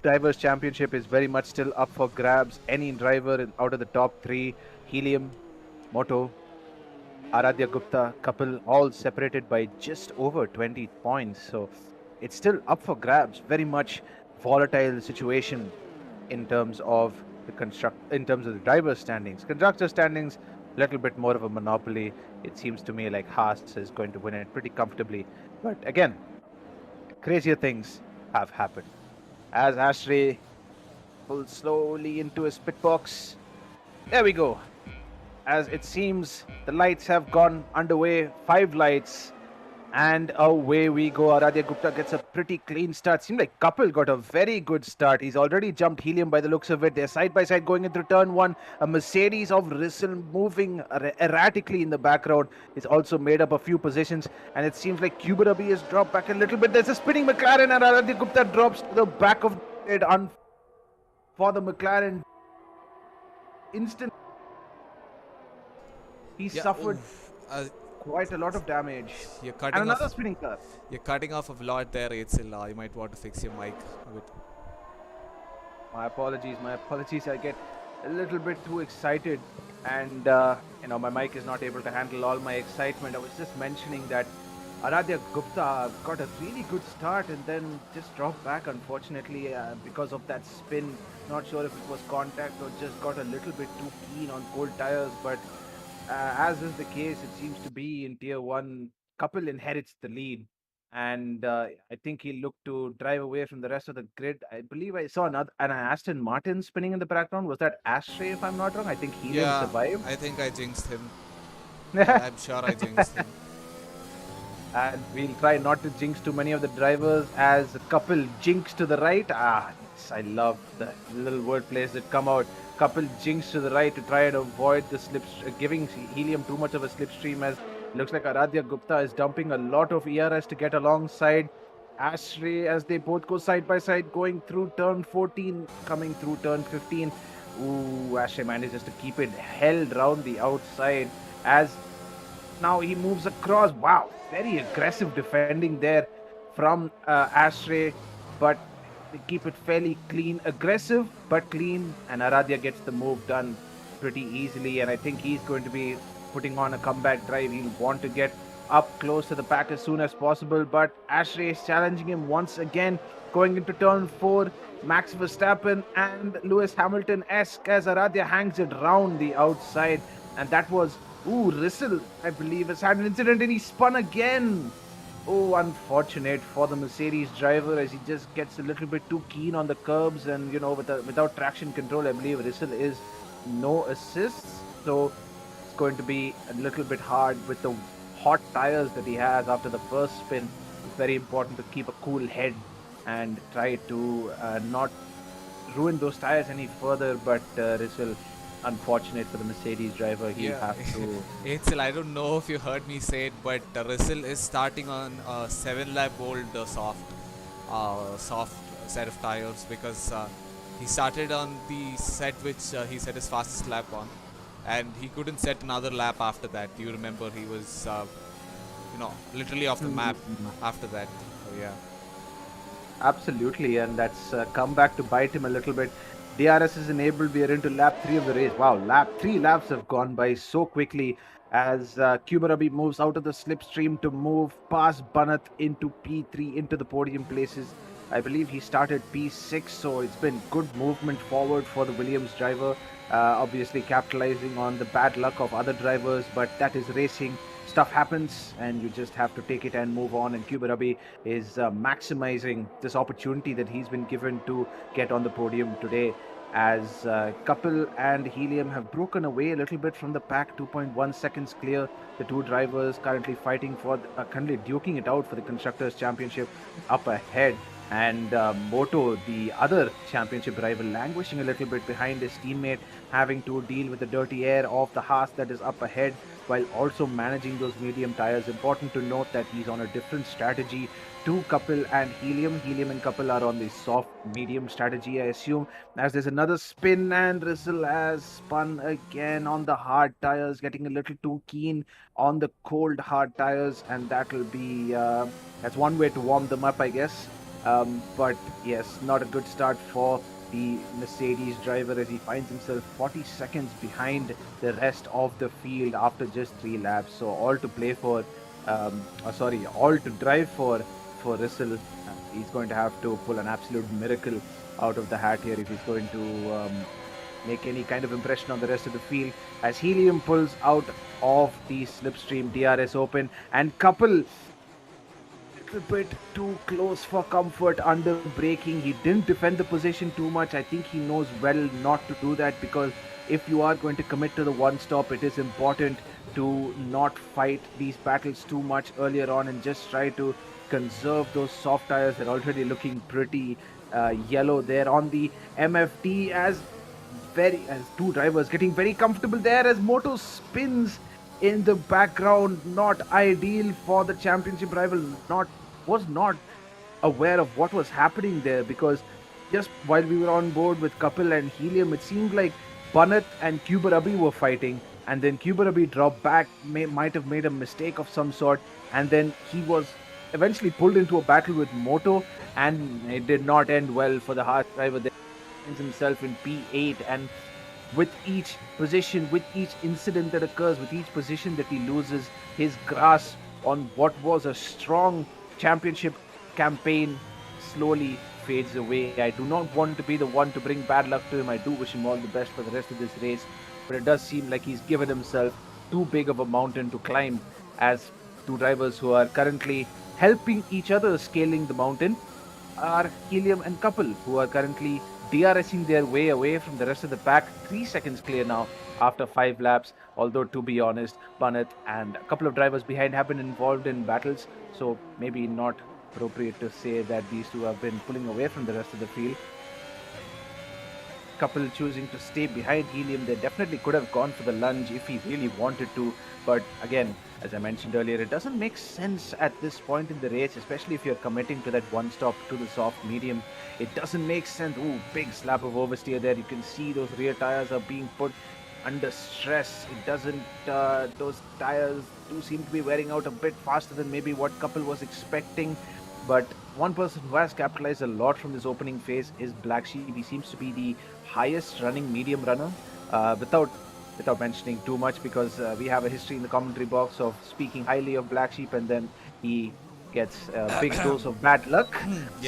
Drivers' Championship is very much still up for grabs. Any driver out of the top 3, Helium, Moto, Aradhya Gupta, Kapil, all separated by just over 20 points. So it's still up for grabs. Very much volatile situation in terms of the driver standings. Constructor standings, a little bit more of a monopoly. It seems to me like Haas is going to win it pretty comfortably. But again, crazier things have happened. As Ashray pulls slowly into his pit box. There we go. As it seems, the lights have gone underway. 5 lights. And away we go. Aradhya Gupta gets a pretty clean start. Seems like Kapil got a very good start. He's already jumped Helium by the looks of it. They're side by side going into turn 1. A Mercedes of Risil moving erratically in the background. It's also made up a few positions. And it seems like Kubarabi has dropped back a little bit. There's a spinning McLaren, and Aradhya Gupta drops to the back of it for the McLaren. Instant. He suffered quite a lot of damage. You're And cutting another off. spinning car. You're cutting off a lot there, Aitzil. You might want to fix your mic a bit. My apologies. I get a little bit too excited, and my mic is not able to handle all my excitement. I was just mentioning that Aradhya Gupta got a really good start and then just dropped back, unfortunately, because of that spin. Not sure if it was contact or just got a little bit too keen on cold tires, but as is the case, it seems to be in Tier 1, Kapil inherits the lead. And I think he'll look to drive away from the rest of the grid. I believe I saw an Aston Martin spinning in the background. Was that Ashray, if I'm not wrong? I think Helium Yeah, survived. I think I jinxed him. I'm sure I jinxed him. And we'll try not to jinx too many of the drivers as a couple jinx to the right. Yes, I love the little word plays that come out. Couple jinx to the right to try and avoid the giving Helium too much of a slipstream, as it looks like Aradhya Gupta is dumping a lot of ERS to get alongside. Ashray as they both go side by side, going through turn 14, coming through turn 15. Ooh, Ashray manages to keep it held round the outside as now he moves across. Wow, very aggressive defending there from Ashray, but they keep it fairly clean, aggressive but clean, and Aradhya gets the move done pretty easily. And I think he's going to be putting on a comeback drive. He'll want to get up close to the pack as soon as possible, but Ashray is challenging him once again, going into turn 4. Max Verstappen and Lewis Hamilton esque as Aradhya hangs it round the outside, and that was Rissel, I believe, has had an incident and he spun again. Oh, unfortunate for the Mercedes driver as he just gets a little bit too keen on the curbs and, without traction control, I believe Rissel is no assists. So it's going to be a little bit hard with the hot tires that he has after the first spin. It's very important to keep a cool head and try to not ruin those tires any further. But Rissel, unfortunate for the Mercedes driver, he'll Yeah, have to. Ainsel, I don't know if you heard me say it, but Russell is starting on a 7 lap old soft set of tires because he started on the set which he set his fastest lap on, and he couldn't set another lap after that. You remember he was, literally off the map after that. So yeah. Absolutely, and that's come back to bite him a little bit. DRS is enabled. We are into lap 3 of the race. Wow, 3 laps have gone by so quickly as Kubarabi moves out of the slipstream to move past Banath into P3, into the podium places. I believe he started P6, so it's been good movement forward for the Williams driver. Obviously, capitalizing on the bad luck of other drivers, but that is racing. Stuff happens, and you just have to take it and move on. And Kubarabi is maximizing this opportunity that he's been given to get on the podium today. As Kapil and Helium have broken away a little bit from the pack, 2.1 seconds clear. The two drivers currently fighting currently duking it out for the Constructors' Championship up ahead. And Moto, the other championship rival, languishing a little bit behind his teammate, having to deal with the dirty air of the Haas that is up ahead while also managing those medium tires. Important to note that he's on a different strategy to Kapil and Helium. Helium and Kapil are on the soft medium strategy, I assume, as there's another spin and Rissel has spun again on the hard tires, getting a little too keen on the cold hard tires, and that'll be that's one way to warm them up, I guess. But yes, not a good start for the Mercedes driver as he finds himself 40 seconds behind the rest of the field after just 3 laps. So all to play for, all to drive for Russell. He's going to have to pull an absolute miracle out of the hat here if he's going to make any kind of impression on the rest of the field. As Helium pulls out of the slipstream, DRS open, and Couple a bit too close for comfort under braking. He didn't defend the position too much. I think he knows well not to do that, because if you are going to commit to the one stop, it is important to not fight these battles too much earlier on and just try to conserve those soft tires. They're already looking pretty yellow there on the MFD as two drivers getting very comfortable there as Moto spins in the background. Not ideal for the championship rival. Was not aware of what was happening there, because just while we were on board with Kapil and Helium, it seemed like Banath and Kubarabi were fighting, and then Kubarabi dropped back, might have made a mistake of some sort, and then he was eventually pulled into a battle with Moto, and it did not end well for the Haas driver. There he finds himself in P8, and with each position, with each incident that occurs, with each position that he loses, his grasp on what was a strong championship campaign slowly fades away. I do not want to be the one to bring bad luck to him. I do wish him all the best for the rest of this race, but it does seem like he's given himself too big of a mountain to climb, as two drivers who are currently helping each other scaling the mountain are Helium and Couple, who are currently DRSing their way away from the rest of the pack. 3 seconds clear now after 5 laps. Although, to be honest, Banath and a couple of drivers behind have been involved in battles, so maybe not appropriate to say that these two have been pulling away from the rest of the field. Couple choosing to stay behind Helium. They definitely could have gone for the lunge if he really wanted to. But again, as I mentioned earlier, it doesn't make sense at this point in the race, especially if you're committing to that one stop to the soft medium. It doesn't make sense. Ooh, big slap of oversteer there. You can see those rear tires are being put under stress. It doesn't, those tires do seem to be wearing out a bit faster than maybe what Couple was expecting. But one person who has capitalized a lot from this opening phase is Black Sheep. He seems to be the highest running medium runner, without mentioning too much, because we have a history in the commentary box of speaking highly of Black Sheep, and then he gets a big dose of bad luck.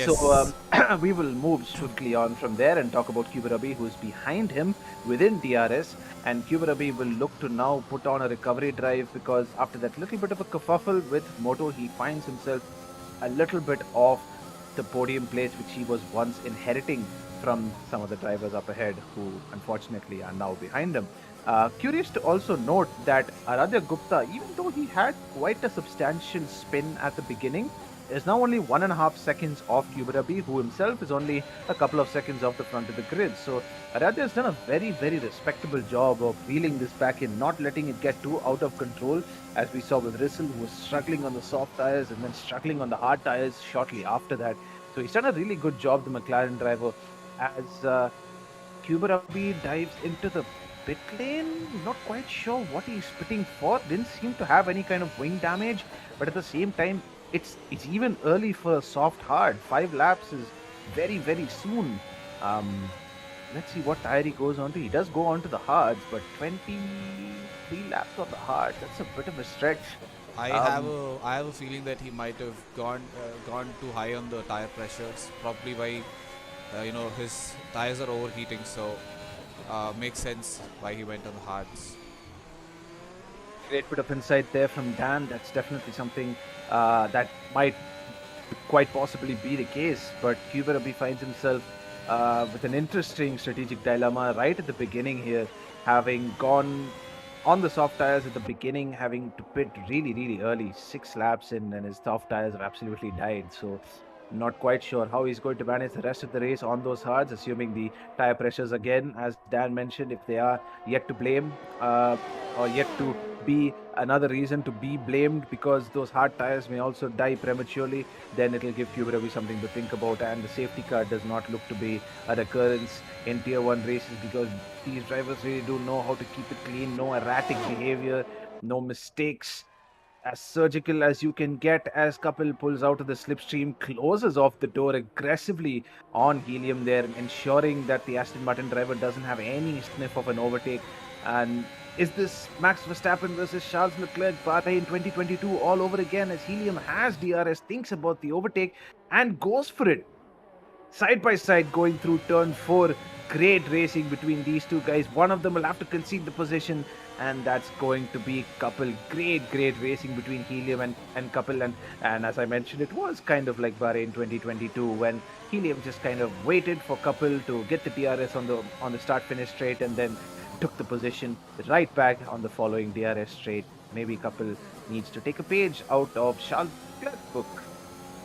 So Yes. we will move swiftly on from there and talk about Kuberabi, who is behind him within DRS. And Kuberabi will look to now put on a recovery drive, because after that little bit of a kerfuffle with Moto, he finds himself a little bit off the podium place which he was once inheriting from some of the drivers up ahead who unfortunately are now behind him. Curious to also note that Aradhya Gupta, even though he had quite a substantial spin at the beginning, is now only 1.5 seconds off Kuberabi, who himself is only a couple of seconds off the front of the grid. So Aradhya has done a very, very respectable job of reeling this back in, not letting it get too out of control, as we saw with Rissel, who was struggling on the soft tires and then struggling on the hard tires shortly after that. So he's done a really good job, the McLaren driver, as Kuberabi dives into the pit lane. Not quite sure what he's pitting for. Didn't seem to have any kind of wing damage, but at the same time, it's even early for a soft hard. 5 laps is very, very soon. Um, let's see what tire he goes on to. He does go on to the hards, but 23 laps on the hards. That's a bit of a stretch. Um, I have a feeling that he might have gone too high on the tire pressures, probably by his tires are overheating, so makes sense why he went on the hards. Great bit of insight there from Dan. That's definitely something that might quite possibly be the case. But Kuberabi finds himself with an interesting strategic dilemma right at the beginning here, having gone on the soft tires at the beginning, having to pit really, really early, 6 laps in, and his soft tires have absolutely died. So, not quite sure how he's going to manage the rest of the race on those hards, assuming the tire pressures again, as Dan mentioned, if they are yet to blame, or yet to be another reason to be blamed because those hard tires may also die prematurely, then it'll give Kuberabi something to think about. And the safety car does not look to be a recurrence in Tier 1 races, because these drivers really do know how to keep it clean, no erratic behavior, no mistakes. As surgical as you can get, as Couple pulls out of the slipstream, closes off the door aggressively on Helium there, ensuring that the Aston Martin driver doesn't have any sniff of an overtake. And is this Max Verstappen versus Charles Leclerc Bahrain 2022 all over again, as Helium has DRS, thinks about the overtake, and goes for it? Side by side going through turn 4. Great racing between these two guys. One of them will have to concede the position, and that's going to be Couple. Great racing between Helium and Couple. And as I mentioned, it was kind of like Bahrain 2022, when Helium just kind of waited for Couple to get the DRS on the start finish straight, and then took the position right back on the following DRS straight. Maybe Couple needs to take a page out of Charles Leclerc's book,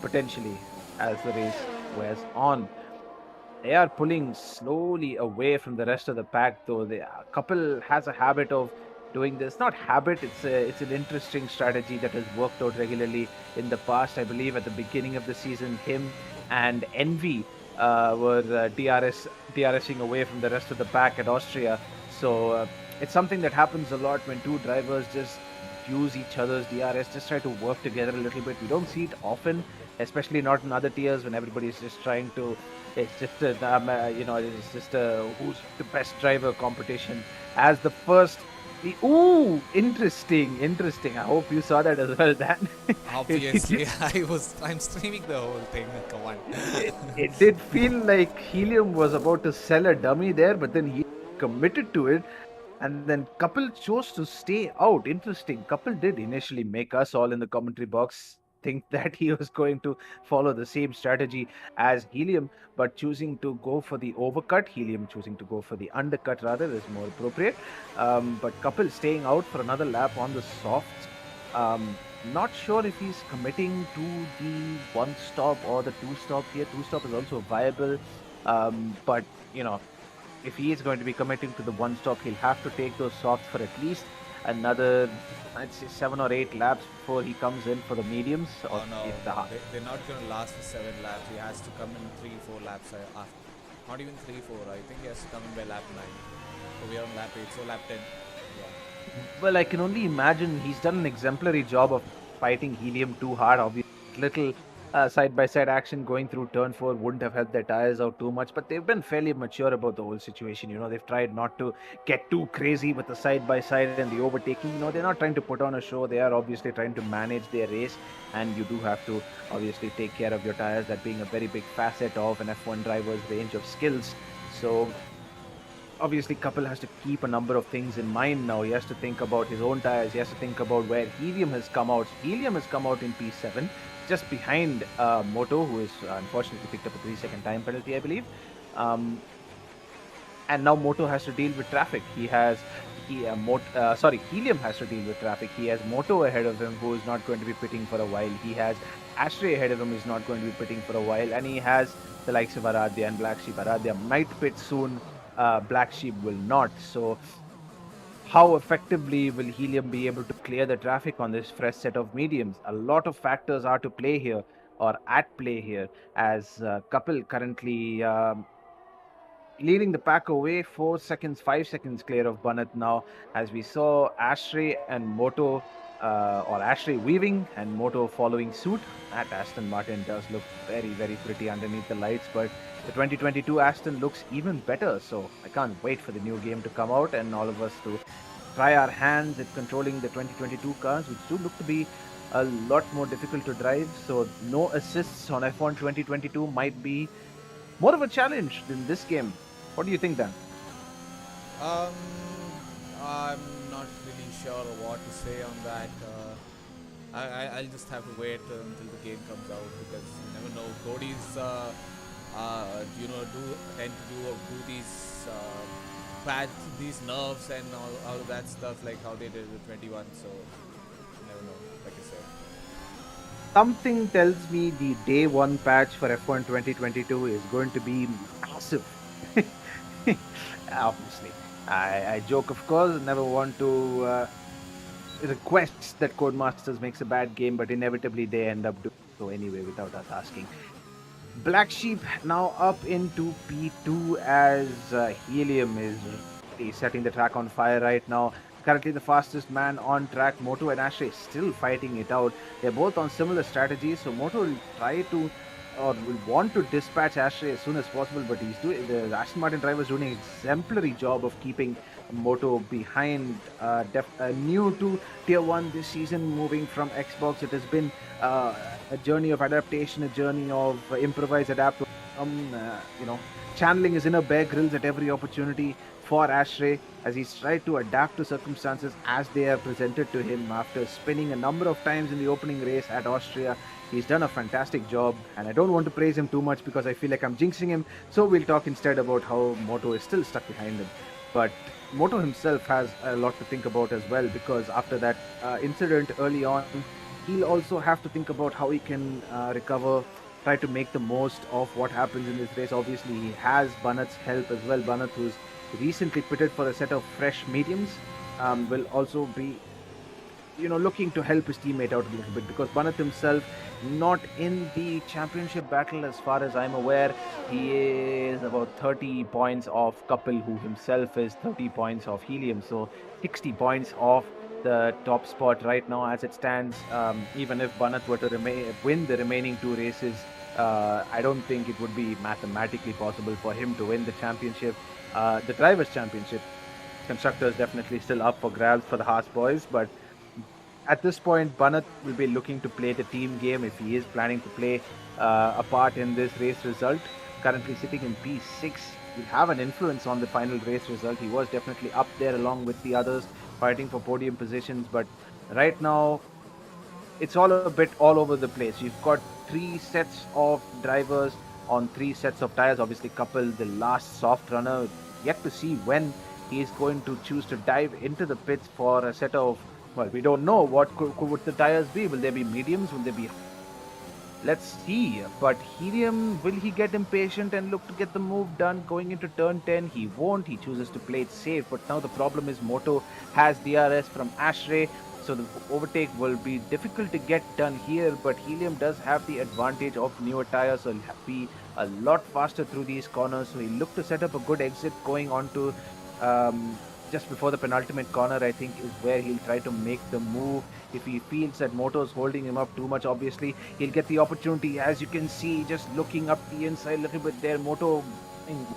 potentially, as the race wears on. They are pulling slowly away from the rest of the pack, though. The Couple has a habit of doing this. Not habit, it's an interesting strategy that has worked out regularly in the past. I believe at the beginning of the season, him and Envy were DRSing away from the rest of the pack at Austria. So it's something that happens a lot when two drivers just use each other's DRS, just try to work together a little bit. We don't see it often, especially not in other tiers, when everybody is just trying to. It's just it's just a who's the best driver competition. As the first, ooh, interesting. I hope you saw that as well, Dan. Obviously, I'm streaming the whole thing. Come on. It did feel like Helium was about to sell a dummy there, but then he committed to it. And then Couple chose to stay out. Interesting. Couple did initially make us all in the commentary box think that he was going to follow the same strategy as Helium, but choosing to go for the overcut, Helium choosing to go for the undercut rather, is more appropriate. But Couple staying out for another lap on the softs. Not sure if he's committing to the one stop or the two stop here. Two stop is also viable, but you know, if he is going to be committing to the one stop, he'll have to take those softs for at least another, I'd say 7 or 8 laps before he comes in for the mediums. Or Oh no, if the no, they're not going to last for 7 laps. He has to come in 3, 4 laps after. Not even 3, 4. I think he has to come in by lap 9. So we are on lap 8, so lap 10. Yeah. well, I can only imagine he's done an exemplary job of fighting Helium too hard. Obviously, little side by side action going through turn four wouldn't have helped their tires out too much, but they've been fairly mature about the whole situation. They've tried not to get too crazy with the side by side and the overtaking. They're not trying to put on a show. They are obviously trying to manage their race, and you do have to obviously take care of your tires, that being a very big facet of an F1 driver's range of skills. So obviously Couple has to keep a number of things in mind now. He has to think about his own tires. He has to think about where Helium has come out. Helium has come out in P7, just behind Moto, who is unfortunately picked up a 3-second time penalty, I believe. Um, and now Moto has to deal with traffic. Helium has to deal with traffic. He has Moto ahead of him, who is not going to be pitting for a while. He has Ashtray ahead of him, who's not going to be pitting for a while, and he has the likes of Aradhya and Black Sheep. Aradhya might pit soon. Black Sheep will not. So how effectively will Helium be able to clear the traffic on this fresh set of mediums? A lot of factors are to play here, or at play here, as Couple currently leading the pack away 4 seconds, 5 seconds clear of Banat now, as we saw Ashtray and Moto, or Ashtray weaving and Moto following suit. That Aston Martin does look very, very pretty underneath the lights, but the 2022 Aston looks even better. So I can't wait for the new game to come out and all of us to try our hands at controlling the 2022 cars, which do look to be a lot more difficult to drive. So no assists on F1 2022 might be more of a challenge in this game. What do you think, Dan? Um, I'm not really sure what to say on that. I'll just have to wait until the game comes out, because you never know. Cody's, do tend to do these patch these nerves and all of that stuff, like how they did with 21. So you never know. Like I said. Something tells me the day one patch for F1 2022 is going to be massive. Obviously, I joke, of course, never want to request that Codemasters makes a bad game, but inevitably they end up doing so anyway without us asking. Black Sheep now up into P2 as Helium is really setting the track on fire right now. Currently the fastest man on track, Moto and Ashtray still fighting it out. They're both on similar strategies, so Moto will try to or will want to dispatch Ashtray as soon as possible, but the Aston Martin driver is doing an exemplary job of keeping Moto behind. New to Tier 1 this season, moving from Xbox. It has been a journey of adaptation, a journey of improvise, adapt. Channeling his inner Bear Grylls at every opportunity for Ashtray, as he's tried to adapt to circumstances as they are presented to him after spinning a number of times in the opening race at Austria. He's done a fantastic job, and I don't want to praise him too much because I feel like I'm jinxing him. So we'll talk instead about how Moto is still stuck behind him. But Moto himself has a lot to think about as well, because after that incident early on, he'll also have to think about how he can recover, try to make the most of what happens in this race. Obviously, he has Banat's help as well. Banat, who's recently pitted for a set of fresh mediums, will also be looking to help his teammate out a little bit, because Banat himself not in the championship battle as far as I'm aware. He is about 30 points off Couple, who himself is 30 points off Helium, so 60 points off the top spot right now as it stands. Even if Banat were to win the remaining two races, I don't think it would be mathematically possible for him to win the championship, the drivers' championship. Constructors definitely still up for grabs for the Haas boys, but at this point, Banat will be looking to play the team game if he is planning to play a part in this race result. Currently sitting in P6, will have an influence on the final race result. He was definitely up there along with the others fighting for podium positions, but right now it's all a bit all over the place. You've got 3 sets of drivers on 3 sets of tires. Obviously, Couple, the last soft runner, yet to see when he is going to choose to dive into the pits for a set of, well, we don't know what would the tires be. Will they be mediums? Will they be Let's see. But Helium, will he get impatient and look to get the move done going into turn 10? He won't. He chooses to play it safe. But now the problem is Moto has DRS from Ashray. So the overtake will be difficult to get done here. But Helium does have the advantage of newer tires. So he'll be a lot faster through these corners. So he'll look to set up a good exit going on to just before the penultimate corner, I think, is where he'll try to make the move. If he feels that Moto is holding him up too much, obviously, he'll get the opportunity. As you can see, just looking up the inside a little bit there, Moto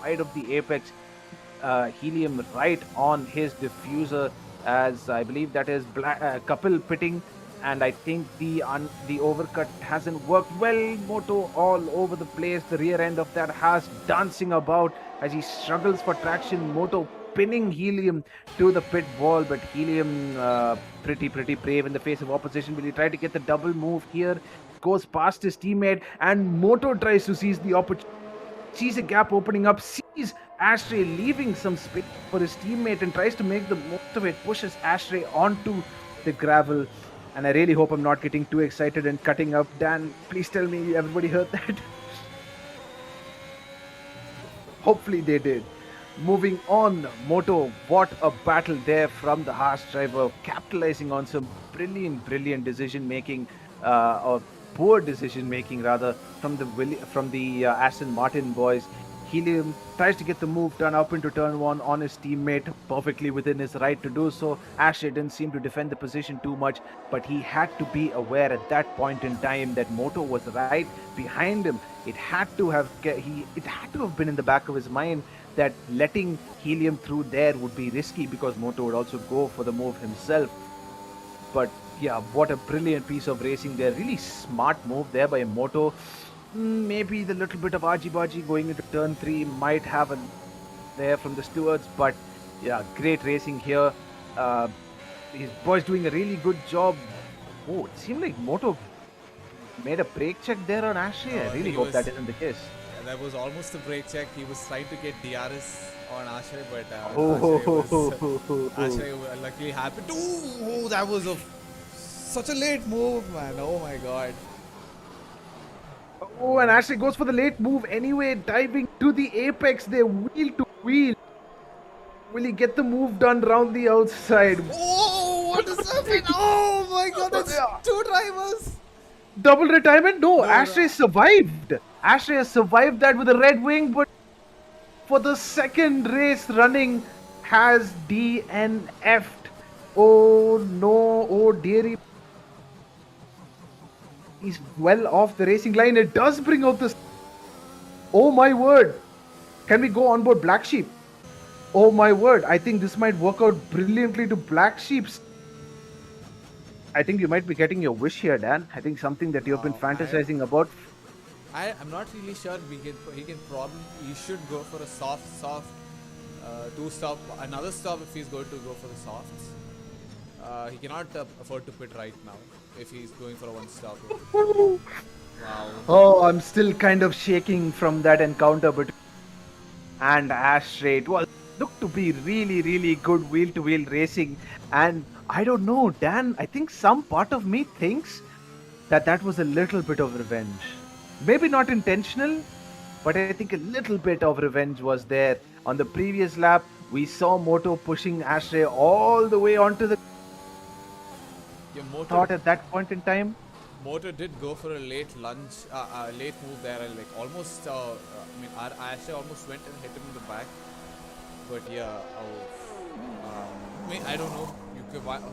wide of the apex. Helium right on his diffuser, as I believe that is couple pitting. And I think the overcut hasn't worked well. Moto all over the place. The rear end of that has dancing about as he struggles for traction. Moto pinning Helium to the pit wall, but Helium pretty brave in the face of opposition. Will he try to get the double move here? Goes past his teammate, and Moto tries to seize the opportunity. Sees a gap opening up, sees Ashray leaving some space for his teammate and tries to make the most of it, pushes Ashray onto the gravel. And I really hope I'm not getting too excited and cutting up. Dan, please tell me everybody heard that. Hopefully they did. Moving on, Moto, what a battle there from the Haas driver, capitalizing on some brilliant decision making, or poor decision making rather, from the Aston Martin boys. Helium tries to get the move done up into turn 1 on his teammate, perfectly within his right to do so. Ashray didn't seem to defend the position too much, but he had to be aware at that point in time that Moto was right behind him. It had to have been in the back of his mind that letting Helium through there would be risky because Moto would also go for the move himself. But yeah, what a brilliant piece of racing there. Really smart move there by Moto. Maybe the little bit of argy-bargy going into turn 3 might have a there from the stewards, but yeah, great racing here. His boys doing a really good job. Oh, it seemed like Moto made a brake check there on Ashray. I really hope that isn't the case. That was almost a brake check. He was trying to get DRS on Ashray, but Ashray luckily happened. Ooh, that was such a late move, man. Oh my god. Oh, and Ashray goes for the late move anyway, diving to the apex there, wheel to wheel. Will he get the move done round the outside? Oh, what is happening? Oh my god, that's two drivers. Double retirement? No, Ashray survived. Ashray has survived that with a red wing, but for the second race running has DNF'd. Oh no, oh dearie. He's well off the racing line. It does bring out this. Oh my word. Can we go on board Black Sheep? Oh my word. I think this might work out brilliantly to Black Sheep's. I think you might be getting your wish here, Dan. I think something that you've been fantasizing about. I'm not really sure. He should go for a soft, 2-stop, another stop if he's going to go for the softs. He cannot afford to pit right now if he's going for a 1-stop. Wow. Oh, I'm still kind of shaking from that encounter, but and Ashray, it was looked to be really good wheel-to-wheel racing, and I don't know, Dan. I think some part of me thinks that was a little bit of revenge. Maybe not intentional, but I think a little bit of revenge was there. On the previous lap, we saw Moto pushing Ashray all the way onto the thought at that point in time. Moto did go for a late lunge, late move there, like almost. Ashray almost went and hit him in the back. But yeah, I don't know.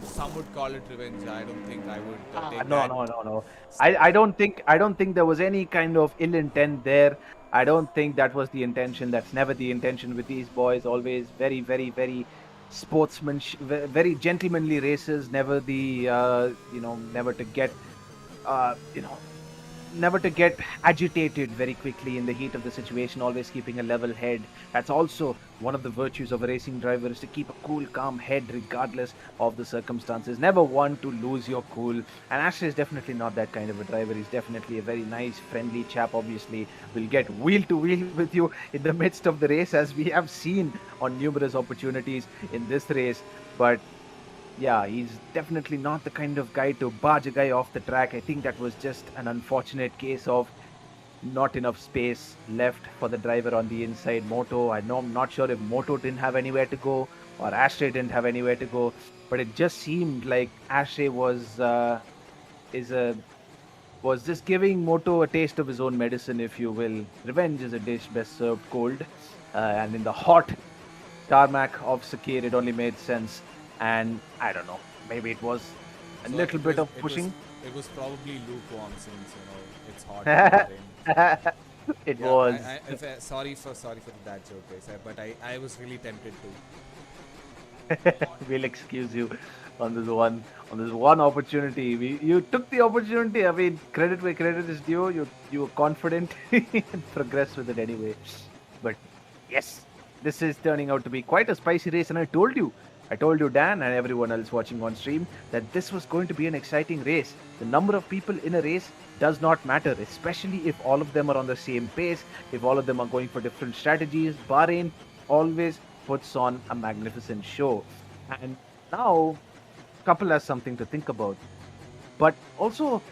Some would call it revenge. I don't think I would take that. No. I don't think there was any kind of ill intent there. I don't think that was the intention. That's never the intention with these boys. Always very sportsmanship, very gentlemanly races. Never the never to get agitated very quickly in the heat of the situation, always keeping a level head. That's also one of the virtues of a racing driver, is to keep a cool, calm head regardless of the circumstances. Never one to lose your cool. And Ashray is definitely not that kind of a driver. He's definitely a very nice, friendly chap. Obviously, will get wheel to wheel with you in the midst of the race, as we have seen on numerous opportunities in this race. But Yeah, he's definitely not the kind of guy to barge a guy off the track. I think that was just an unfortunate case of not enough space left for the driver on the inside. Moto, I know I'm not sure if Moto didn't have anywhere to go or Ashtray didn't have anywhere to go, but it just seemed like Ashtray is a was just giving Moto a taste of his own medicine, if you will. Revenge is a dish best served cold, and in the hot tarmac of Sakir, it only made sense. And I don't know, maybe it was a So little bit of pushing. it was probably lukewarm since it's hot in Bahrain. It Yeah, was. sorry for the dad joke, guys. I was really tempted to. We'll excuse you on this one opportunity. You took the opportunity. I mean, credit where credit is due. You were confident and progressed with it anyway. But yes, this is turning out to be quite a spicy race, and I told you, Dan, and everyone else watching on stream that this was going to be an exciting race. The number of people in a race does not matter, especially if all of them are on the same pace, if all of them are going for different strategies. Bahrain always puts on a magnificent show. And now, couple has something to think about. But also,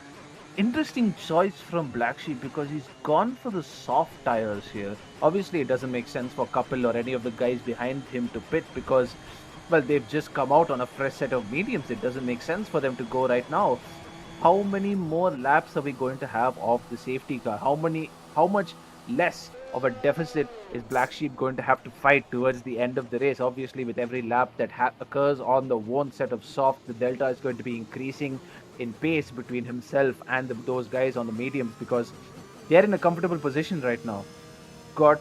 interesting choice from Black Sheep because he's gone for the soft tires here. Obviously, it doesn't make sense for Couple or any of the guys behind him to pit because, well, they've just come out on a fresh set of mediums. It doesn't make sense for them to go right now. How many more laps are we going to have of the safety car? How much less of a deficit is Black Sheep going to have to fight towards the end of the race? Obviously, with every lap that occurs on the one set of soft, the delta is going to be increasing in pace between himself and those guys on the mediums because they're in a comfortable position right now. Got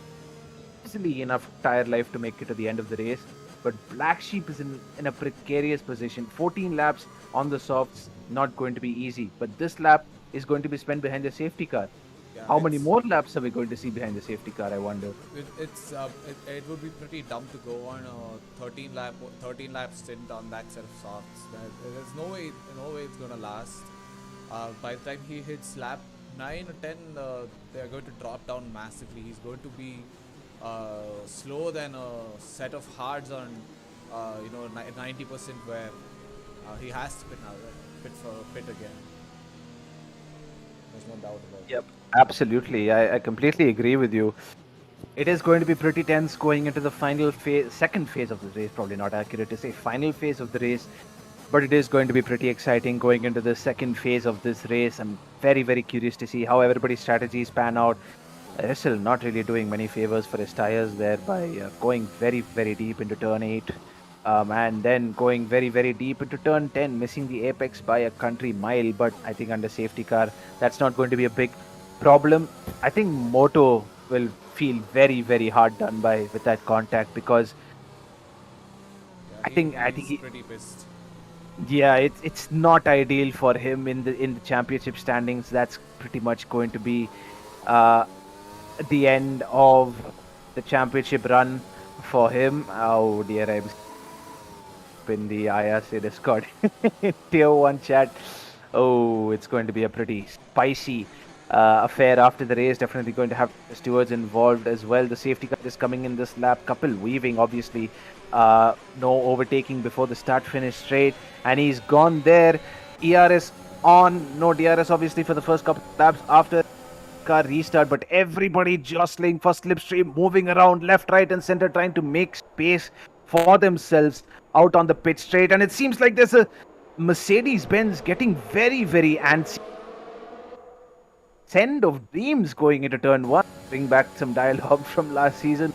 easily enough tire life to make it to the end of the race. But Black Sheep is in a precarious position. 14 laps on the softs, not going to be easy. But this lap is going to be spent behind the safety car. Yeah, How many more laps are we going to see behind the safety car, I wonder? it would be pretty dumb to go on a 13 lap stint on that set of softs. There's no way it's gonna last. By the time he hits lap 9 or 10, they are going to drop down massively. He's going to be slower than a set of hards on 90% where he has to pit again. There's no doubt about it. Yep, absolutely. I completely agree with you. It is going to be pretty tense going into the final phase, second phase of the race. Probably not accurate to say final phase of the race, but it is going to be pretty exciting going into the second phase of this race. I'm very, very curious to see how everybody's strategies pan out. Russell not really doing many favors for his tires there by going very, very deep into turn 8. And then going very, very deep into turn 10, missing the apex by a country mile. But I think under safety car, that's not going to be a big problem. I think Moto will feel very, very hard done by with that contact because Yeah, I think I think he's he, pretty pissed. yeah, it's not ideal for him in the championship standings. That's pretty much going to be uh, the end of the championship run for him. Oh dear, I'm in the IRC Discord Tier-1 chat. Oh, it's going to be a pretty spicy affair after the race. Definitely going to have stewards involved as well. The safety car is coming in this lap. Couple weaving, obviously. No overtaking before the start finish straight. And he's gone there. ERS on. No DRS, obviously, for the first couple of laps after car restart, but everybody jostling for slipstream, moving around left, right, and center, trying to make space for themselves out on the pit straight. And it seems like there's a Mercedes Benz getting very, very antsy. Send of dreams going into turn 1. Bring back some dialogue from last season.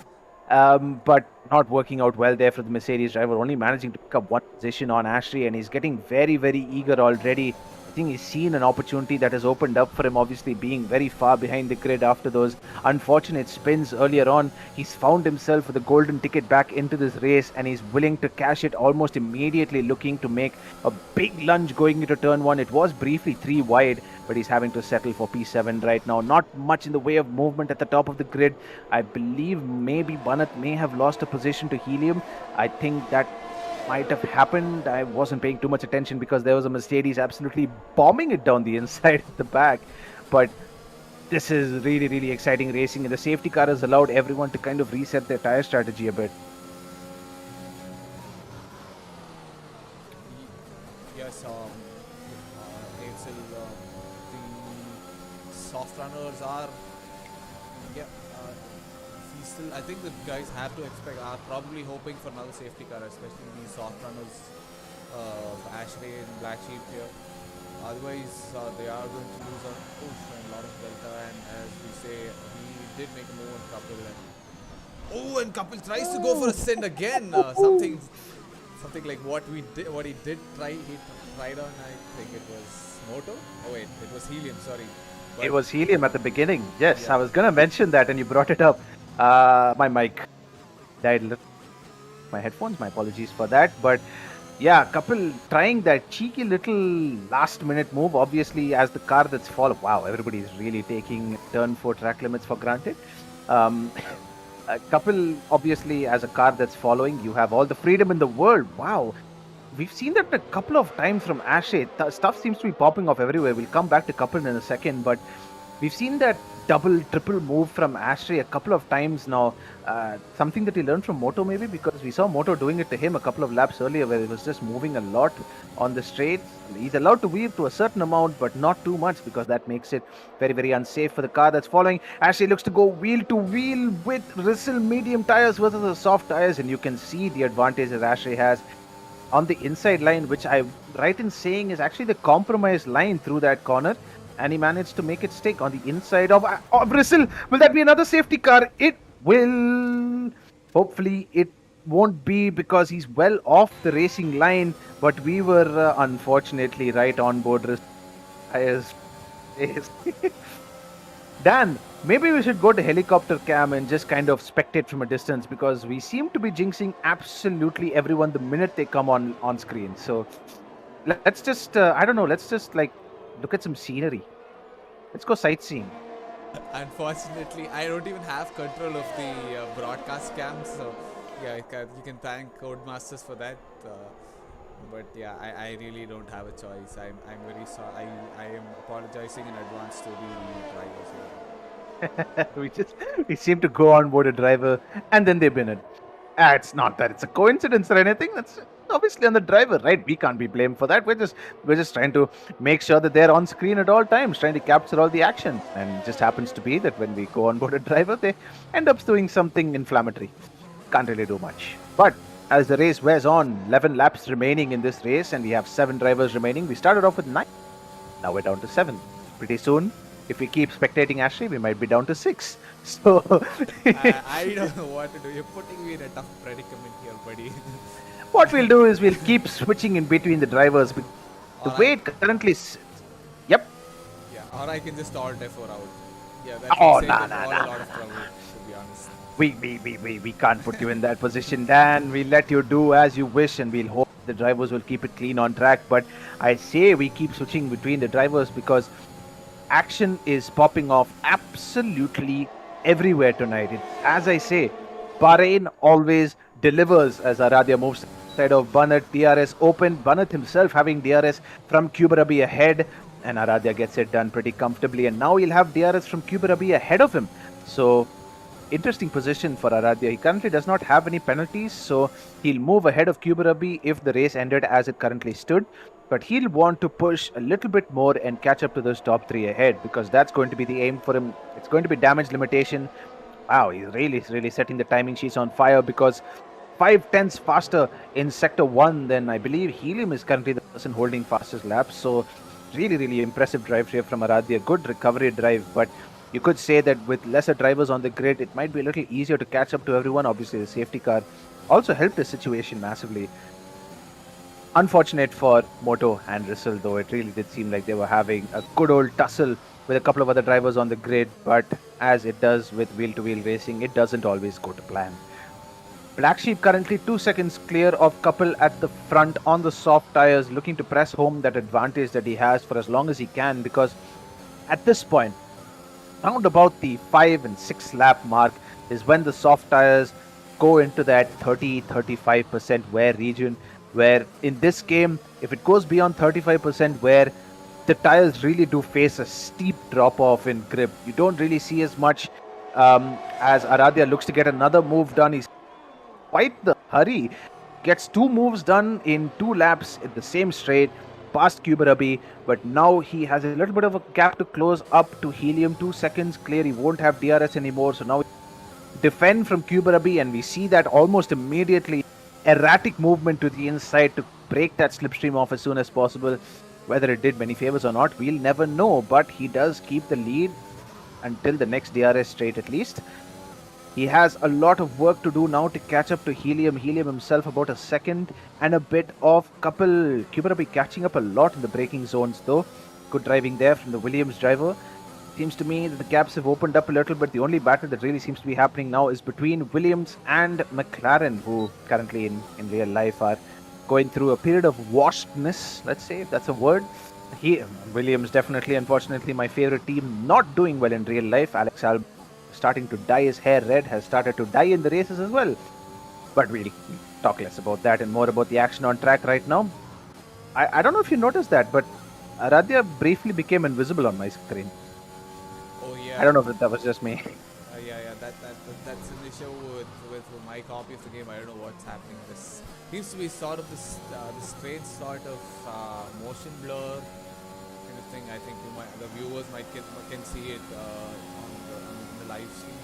But not working out well there for the Mercedes driver, only managing to pick up one position on Ashley, and he's getting very, very eager already. I think he's seen an opportunity that has opened up for him, obviously being very far behind the grid after those unfortunate spins earlier on. He's found himself with a golden ticket back into this race, and he's willing to cash it almost immediately, looking to make a big lunge going into turn 1. It was briefly 3 wide, but he's having to settle for P7 right now. Not much in the way of movement at the top of the grid. I believe maybe Banat may have lost a position to Helium. I think that might have happened. I wasn't paying too much attention because there was a Mercedes absolutely bombing it down the inside of the back. But this is really, really exciting racing, and the safety car has allowed everyone to kind of reset their tire strategy a bit. runners are, yeah, he still. I think the guys have to expect, are probably hoping for another safety car, especially these soft runners, Ashray and Black Sheep here. Otherwise, they are going to lose a push and a lot of delta. And as we say, he did make a move on Couple. And Couple tries to go for a send again. Something like what he did try. He tried on. I think it was Moto. Oh wait, it was Helium. Sorry. But It was helium at the beginning. Yes, yeah, I was gonna mention that, and you brought it up. My mic died. My headphones. My apologies for that. But yeah, couple trying that cheeky little last-minute move. Obviously, as the car that's followed. Wow, everybody's really taking turn 4 track limits for granted. Um, a couple, obviously, as a car that's following, you have all the freedom in the world. Wow, we've seen that a couple of times from Ashe. Stuff seems to be popping off everywhere. We'll come back to couple in a second, but we've seen that double, triple move from Ashe a couple of times now. Something that he learned from Moto, maybe, because we saw Moto doing it to him a couple of laps earlier, where he was just moving a lot on the straights. He's allowed to weave to a certain amount, but not too much, because that makes it very, very unsafe for the car that's following. Ashe looks to go wheel to wheel with Rissel medium tires versus the soft tires, and you can see the advantage that Ashe has on the inside line, which I right in saying is actually the compromised line through that corner, and he managed to make it stick on the inside of Bristle. Will that be another safety car? It will. Hopefully, it won't be, because he's well off the racing line, but we were unfortunately right on board. Yes. Dan, maybe we should go to helicopter cam and just kind of spectate from a distance, because we seem to be jinxing absolutely everyone the minute they come on screen. So let's just I don't know, let's just like look at some scenery. Let's go sightseeing. unfortunately, I don't even have control of the broadcast cam. So yeah, you can thank Codemasters for that. But yeah, I really don't have a choice. I'm very sorry. I am apologizing in advance to the drivers here. We seem to go on board a driver and then they bin it. It's not that it's a coincidence or anything. That's obviously on the driver, right? We can't be blamed for that. We're just trying to make sure that they're on screen at all times, trying to capture all the action. And it just happens to be that when we go on board a driver, they end up doing something inflammatory. Can't really do much. But as the race wears on, 11 laps remaining in this race, and we have 7 drivers remaining. We started off with 9. Now we're down to 7. Pretty soon, if we keep spectating Ashley, we might be down to 6. So I don't know what to do. You're putting me in a tough predicament here, buddy. what we'll do is we'll keep switching in between the drivers. The way it currently sits. Yep. Yeah, or I can just alt F4 out. Yeah, that Oh, will save nah, us nah, all nah. a lot of trouble, to be honest. We can't put you in that position, Dan. We'll let you do as you wish, and we'll hope the drivers will keep it clean on track. But I say we keep switching between the drivers, because action is popping off absolutely everywhere tonight. As I say, Bahrain always delivers as Aradhya moves side of Banat. DRS open. Banat himself having DRS from Kubarabi ahead, and Aradhya gets it done pretty comfortably. And now he'll have DRS from Kubarabi ahead of him. So interesting position for Aradhya. He currently does not have any penalties, so he'll move ahead of Kubarabi if the race ended as it currently stood. But he'll want to push a little bit more and catch up to those top 3 ahead, because that's going to be the aim for him. It's going to be damage limitation. Wow, he's really setting the timing sheets on fire, because 5/10ths faster in Sector 1 than I believe Helium is currently the person holding fastest laps. So really impressive drive here from Aradhya. Good recovery drive, but you could say that with lesser drivers on the grid, it might be a little easier to catch up to everyone. Obviously, the safety car also helped the situation massively. Unfortunate for Moto and Rissel, though. It really did seem like they were having a good old tussle with a couple of other drivers on the grid. But as it does with wheel-to-wheel racing, it doesn't always go to plan. Black Sheep currently 2 seconds clear of Couple at the front on the soft tires, looking to press home that advantage that he has for as long as he can, because at this point, round about the 5 and 6 lap mark is when the soft tires go into that 30-35% wear region, where in this game, if it goes beyond 35% wear, the tires really do face a steep drop off in grip. You don't really see as much. As Aradhya looks to get another move done, he's quite the hurry, gets 2 moves done in 2 laps in the same straight. past Kuberabi, but now he has a little bit of a gap to close up to Helium. 2 seconds clear. He won't have DRS anymore. So now defend from Kuberabi, and we see that almost immediately. Erratic movement to the inside to break that slipstream off as soon as possible. Whether it did many favors or not, we'll never know. But he does keep the lead until the next DRS straight at least. He has a lot of work to do now to catch up to Helium. Helium himself about a second and a bit of couple. Kuberabi catching up a lot in the braking zones though. Good driving there from the Williams driver. Seems to me that the gaps have opened up a little bit. The only battle that really seems to be happening now is between Williams and McLaren, who currently in real life are going through a period of washedness, let's say, if that's a word. He Williams definitely, unfortunately, my favorite team, not doing well in real life. Alex Albon starting to dye his hair red, has started to die in the races as well. But we'll talk less about that and more about the action on track right now. I don't know if you noticed that, but Aradhya briefly became invisible on my screen. Oh I yeah. don't know if that was just me. Yeah. That's an issue with my copy of the game. I don't know what's happening. This seems to be sort of this strange sort of motion blur kind of thing. I think the viewers can see it on the live stream.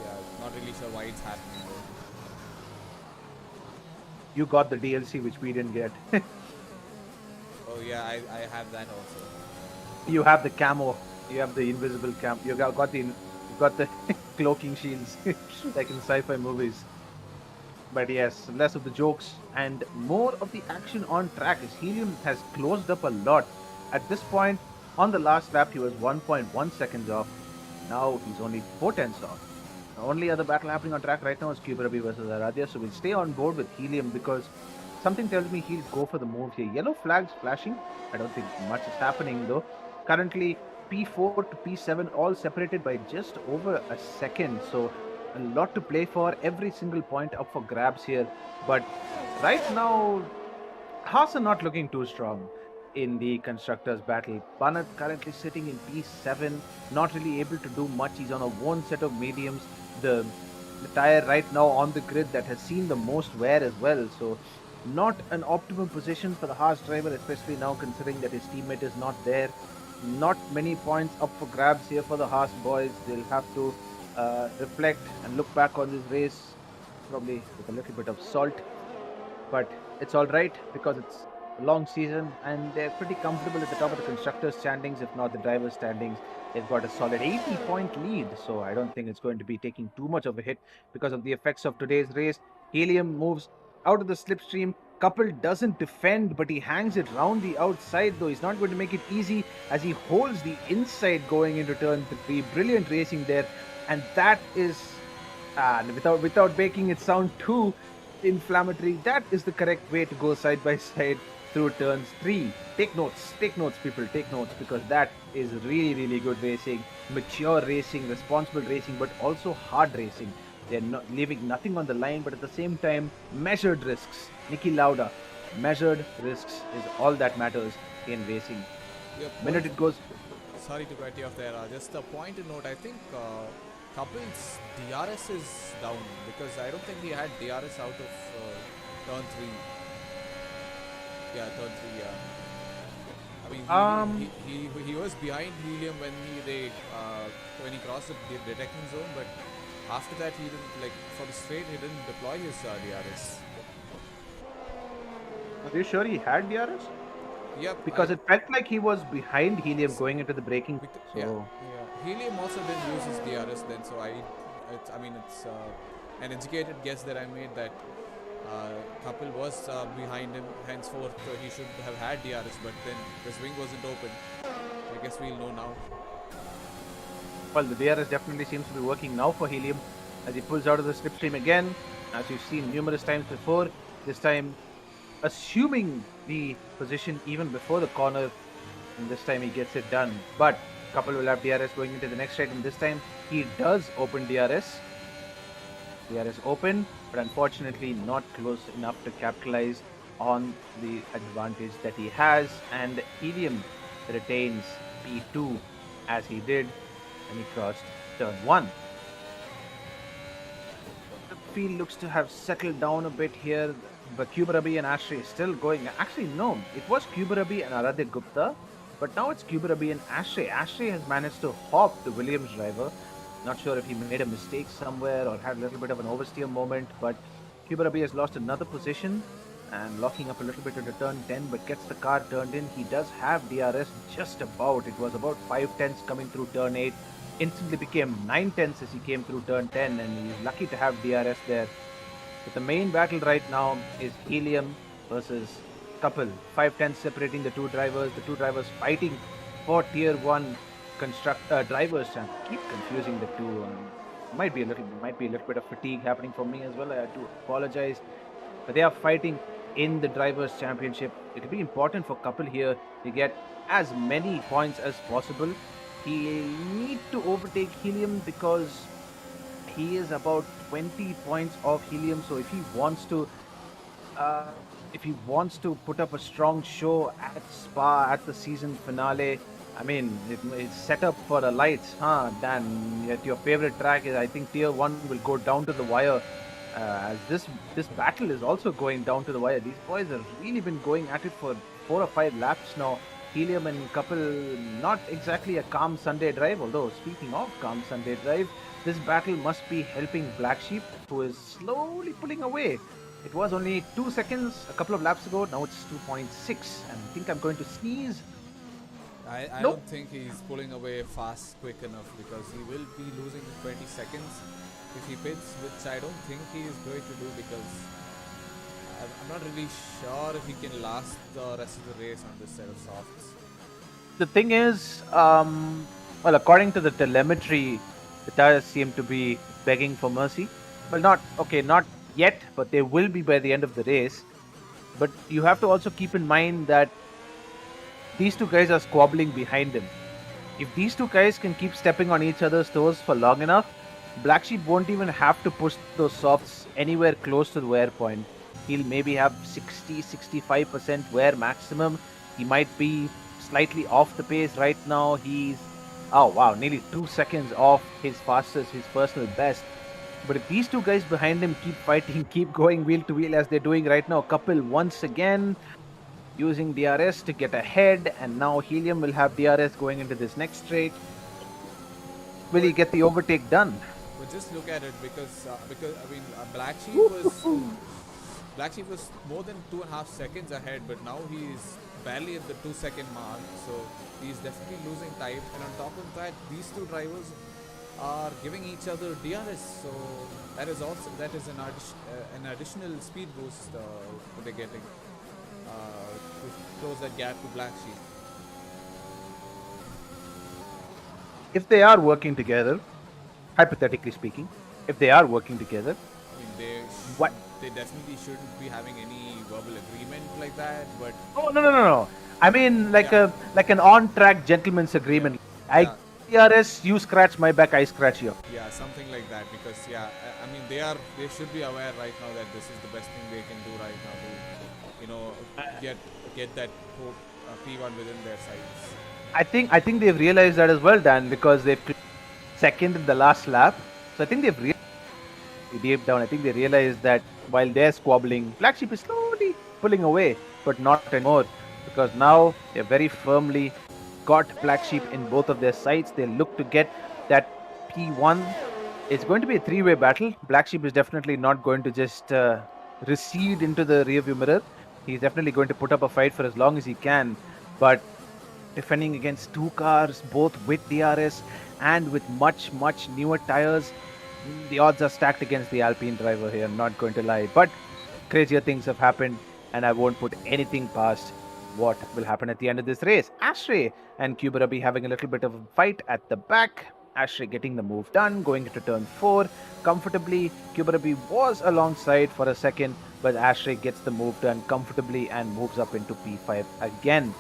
Yeah, not really sure why it's happening. You got the DLC, which we didn't get. Oh yeah, I have that also. You have the camo. You have the invisible cam. You got the cloaking shields, like in sci-fi movies. But yes, less of the jokes and more of the action on track. As Helium has closed up a lot. At this point, on the last lap, he was 1.1 seconds off. Now he's only 4 tenths off. The only other battle happening on track right now is Kuberabi versus Aradhya. So we'll stay on board with Helium because something tells me he'll go for the move here. Yellow flags flashing. I don't think much is happening though. Currently, P4 to P7 all separated by just over a second. So a lot to play for. Every single point up for grabs here. But right now, Haas are not looking too strong in the constructors battle. Banat currently sitting in P7, not really able to do much. He's on a one set of mediums. The tire right now on the grid that has seen the most wear as well. So not an optimum position for the Haas driver, especially now considering that his teammate is not there. Not many points up for grabs here for the Haas boys. They'll have to reflect and look back on this race probably with a little bit of salt, but it's all right because it's a long season and they're pretty comfortable at the top of the constructors' standings, if not the drivers' standings. They've got a solid 80-point lead, so I don't think it's going to be taking too much of a hit because of the effects of today's race. Helium moves out of the slipstream. Couple doesn't defend, but he hangs it round the outside, though he's not going to make it easy as he holds the inside going into turn 3. Brilliant racing there, and that is without making it sound too inflammatory, that is the correct way to go side by side through turns 3. Take notes, people, take notes, because that is really, really good racing, mature racing, responsible racing, but also hard racing. They're not leaving nothing on the line, but at the same time, measured risks. Niki Lauda, measured risks is all that matters in racing. Yeah, Minute it goes. sorry to cut you off there. Just a point to note. I think Kapil's DRS is down because I don't think he had DRS out of turn 3. Yeah, turn 3. Yeah. I mean, he was behind Helium when he crossed the detecting zone, but after that he didn't, like, for the straight he didn't deploy his DRS. Are you sure he had DRS? Yep. Because it felt like he was behind Helium going into the braking. Yeah, So Helium also didn't use his DRS then, so it's an educated guess that I made that Kapil was behind him. Henceforth, he should have had DRS, but then his wing wasn't open. I guess we'll know now. well, the DRS definitely seems to be working now for Helium as he pulls out of the slipstream again, as you've seen numerous times before. This time, assuming the position even before the corner, and this time he gets it done. But Kapil will have DRS going into the next straight, and this time he does open DRS. DRS open, but unfortunately not close enough to capitalize on the advantage that he has, and Helium retains P2 as he did when he crossed turn 1. The field looks to have settled down a bit here. but Kuberabi and Ashray still going. Actually, no, it was Kuberabi and Aradhya Gupta, but now it's Kuberabi and Ashray. Ashray has managed to hop the Williams driver. Not sure if he made a mistake somewhere or had a little bit of an oversteer moment, but Kuberabi has lost another position and locking up a little bit into turn 10, but gets the car turned in. He does have DRS just about. It was about 5 tenths coming through turn 8. Instantly became 9 tenths as he came through turn 10, and he's lucky to have DRS there. But the main battle right now is Helium versus Couple. 5 tenths separating the two drivers. The two drivers fighting for Tier 1 drivers. And keep confusing the two. Might be a little bit of fatigue happening for me as well. I do apologize. But they are fighting in the drivers' championship. It'll be important for Couple here to get as many points as possible. He need to overtake Helium because he is about 20 points off Helium. So uh, if he wants to put up a strong show at Spa at the season finale, I mean, it's set up for the lights, huh? Dan, yet your favorite track is, I think, Tier 1 will go down to the wire. As this battle is also going down to the wire. These boys have really been going at it for 4 or 5 laps now. Helium and Couple, not exactly a calm Sunday drive. Although speaking of calm Sunday drive, this battle must be helping Black Sheep, who is slowly pulling away. It was only 2 seconds a couple of laps ago. Now it's 2.6, and I think I'm going to sneeze. I Nope. don't think he's pulling away fast, quick enough, because he will be losing 20 seconds if he pits, which I don't think he is going to do, because I'm not really sure if he can last the rest of the race on this set of softs. The thing is, well, according to the telemetry, the tires seem to be begging for mercy. Well, not yet, but they will be by the end of the race. But you have to also keep in mind that these two guys are squabbling behind him. If these two guys can keep stepping on each other's toes for long enough, Black Sheep won't even have to push those softs anywhere close to the wear point. He'll maybe have 60-65% wear maximum. He might be slightly off the pace right now. Oh wow, nearly 2 seconds off his fastest, his personal best. But if these two guys behind him keep fighting, keep going wheel to wheel as they're doing right now, Couple once again using DRS to get ahead, and now Helium will have DRS going into this next straight. Will he get the overtake done? But just look at it, because I mean, Black Sheep was more than 2.5 seconds ahead, but now he's barely at the 2 second mark, so he's definitely losing time. And on top of that, these two drivers are giving each other DRS, so that is an additional speed boost that they're getting to close that gap to Black Sheep. If they are working together, hypothetically speaking, if they are working together, I mean, what? they definitely shouldn't be having any verbal agreement like that, but Oh no! I mean, like Yeah. an on-track gentleman's agreement. Yeah. DRS, you scratch my back, I scratch you. yeah, something like that, because I mean, they should be aware right now that this is the best thing they can do right now to, you know, get that P1 within their sights. I think they've realized that as well, Dan, because they've second in the last lap. So I think they've deep down. I think they realized that while they're squabbling, Black Sheep is slowly pulling away, but not anymore, because now they're very firmly got Black Sheep in both of their sights. They look to get that P1. It's going to be a three-way battle. Black Sheep is definitely not going to just recede into the rearview mirror. He's definitely going to put up a fight for as long as he can, but defending against two cars, both with DRS and with much newer tires, the odds are stacked against the Alpine driver here, I'm not going to lie. But crazier things have happened, and I won't put anything past what will happen at the end of this race. Ashray and Kuberabi having a little bit of a fight at the back. Ashray getting the move done, going into turn 4 comfortably. Kuberabi was alongside for a second, but Ashray gets the move done comfortably and moves up into P5 again.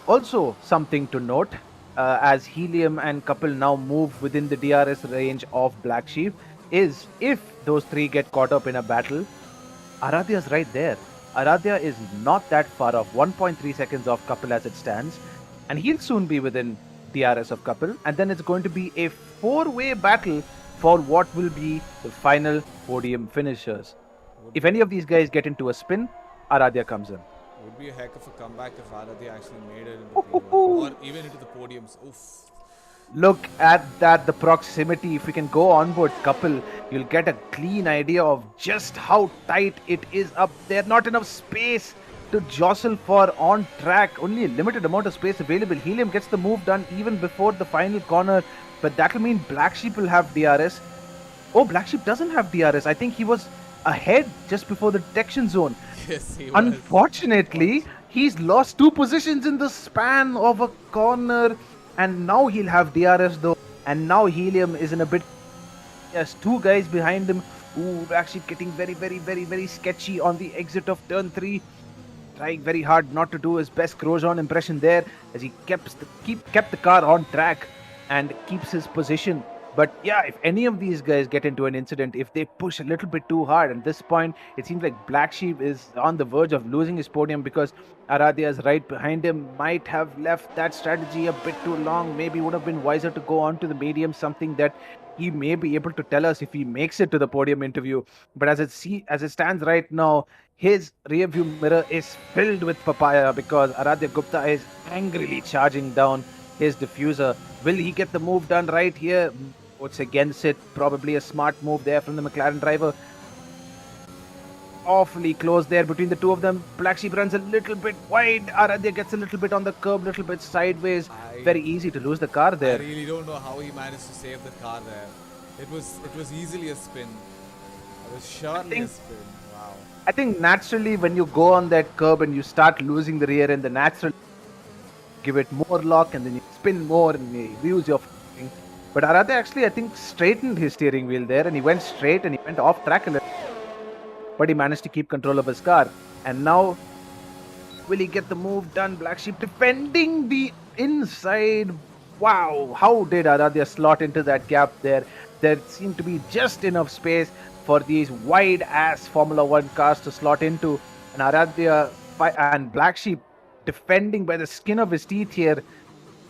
Also, something to note, as Helium and Couple now move within the DRS range of Black Sheep, is if those three get caught up in a battle, Aradhya's right there. Aradhya is not that far off, 1.3 seconds off Couple as it stands, and he'll soon be within DRS of Couple, and then it's going to be a four-way battle for what will be the final podium finishers. Would If be any of these guys get into a spin, Aradhya comes in. would be a heck of a comeback if Aradhya actually made it into P1 or even into the podiums. Oof. Look at that, the proximity. If we can go onboard couple, you'll get a clean idea of just how tight it is up there. Not enough space to jostle for on track. Only a limited amount of space available. Helium gets the move done even before the final corner, but that'll mean Black Sheep will have DRS. Oh, Black Sheep doesn't have DRS. I think he was ahead just before the detection zone. Yes, he was. Unfortunately, he's lost 2 positions in the span of a corner, and now he'll have DRS though. And now Helium is in a bit. Yes, 2 guys behind him. Ooh, actually getting very, very, very, very sketchy on the exit of turn 3. Trying very hard not to do his best Grosjean impression there, as he kept the car on track and keeps his position. But yeah, if any of these guys get into an incident, if they push a little bit too hard, at this point, it seems like Black Sheep is on the verge of losing his podium because Aradhya is right behind him. Might have left that strategy a bit too long. Maybe would have been wiser to go on to the medium, something that he may be able to tell us if he makes it to the podium interview. But as it stands right now, his rearview mirror is filled with papaya because Aradhya Gupta is angrily charging down his diffuser. Will he get the move done right here? Votes against it. Probably a smart move there from the McLaren driver. Awfully close there between the two of them. Black Sheep runs a little bit wide. Aradhya gets a little bit on the curb, little bit sideways. Very easy to lose the car I there. really don't know how he managed to save the car there. It was easily a spin. It was surely a spin. Wow. I think naturally when you go on that curb and you start losing the rear end, the natural give it more lock and then you spin more and you use your thing. But Aradhya actually, I think, straightened his steering wheel there and he went straight and he went off track a little. But he managed to keep control of his car. And now, will he get the move done? Black Sheep defending the inside. Wow, how did Aradhya slot into that gap there? There seemed to be just enough space for these wide ass Formula One cars to slot into. And Aradhya and Black Sheep defending by the skin of his teeth here.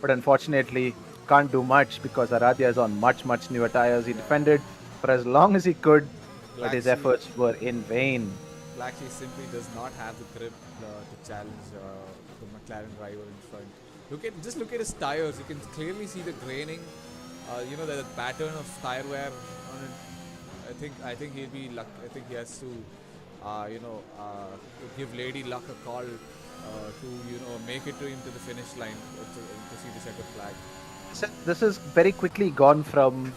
But unfortunately, can't do much because Aradhya is on much, much newer tires. He defended for as long as he could, but his efforts were in vain. Black Sheep simply does not have the grip to challenge the McLaren driver in front. Just look at his tires. You can clearly see the graining. The pattern of tire wear on it. I think he'll be luck. I think he has to, give Lady Luck a call to make it to him to the finish line to see the checkered flag. This is very quickly gone from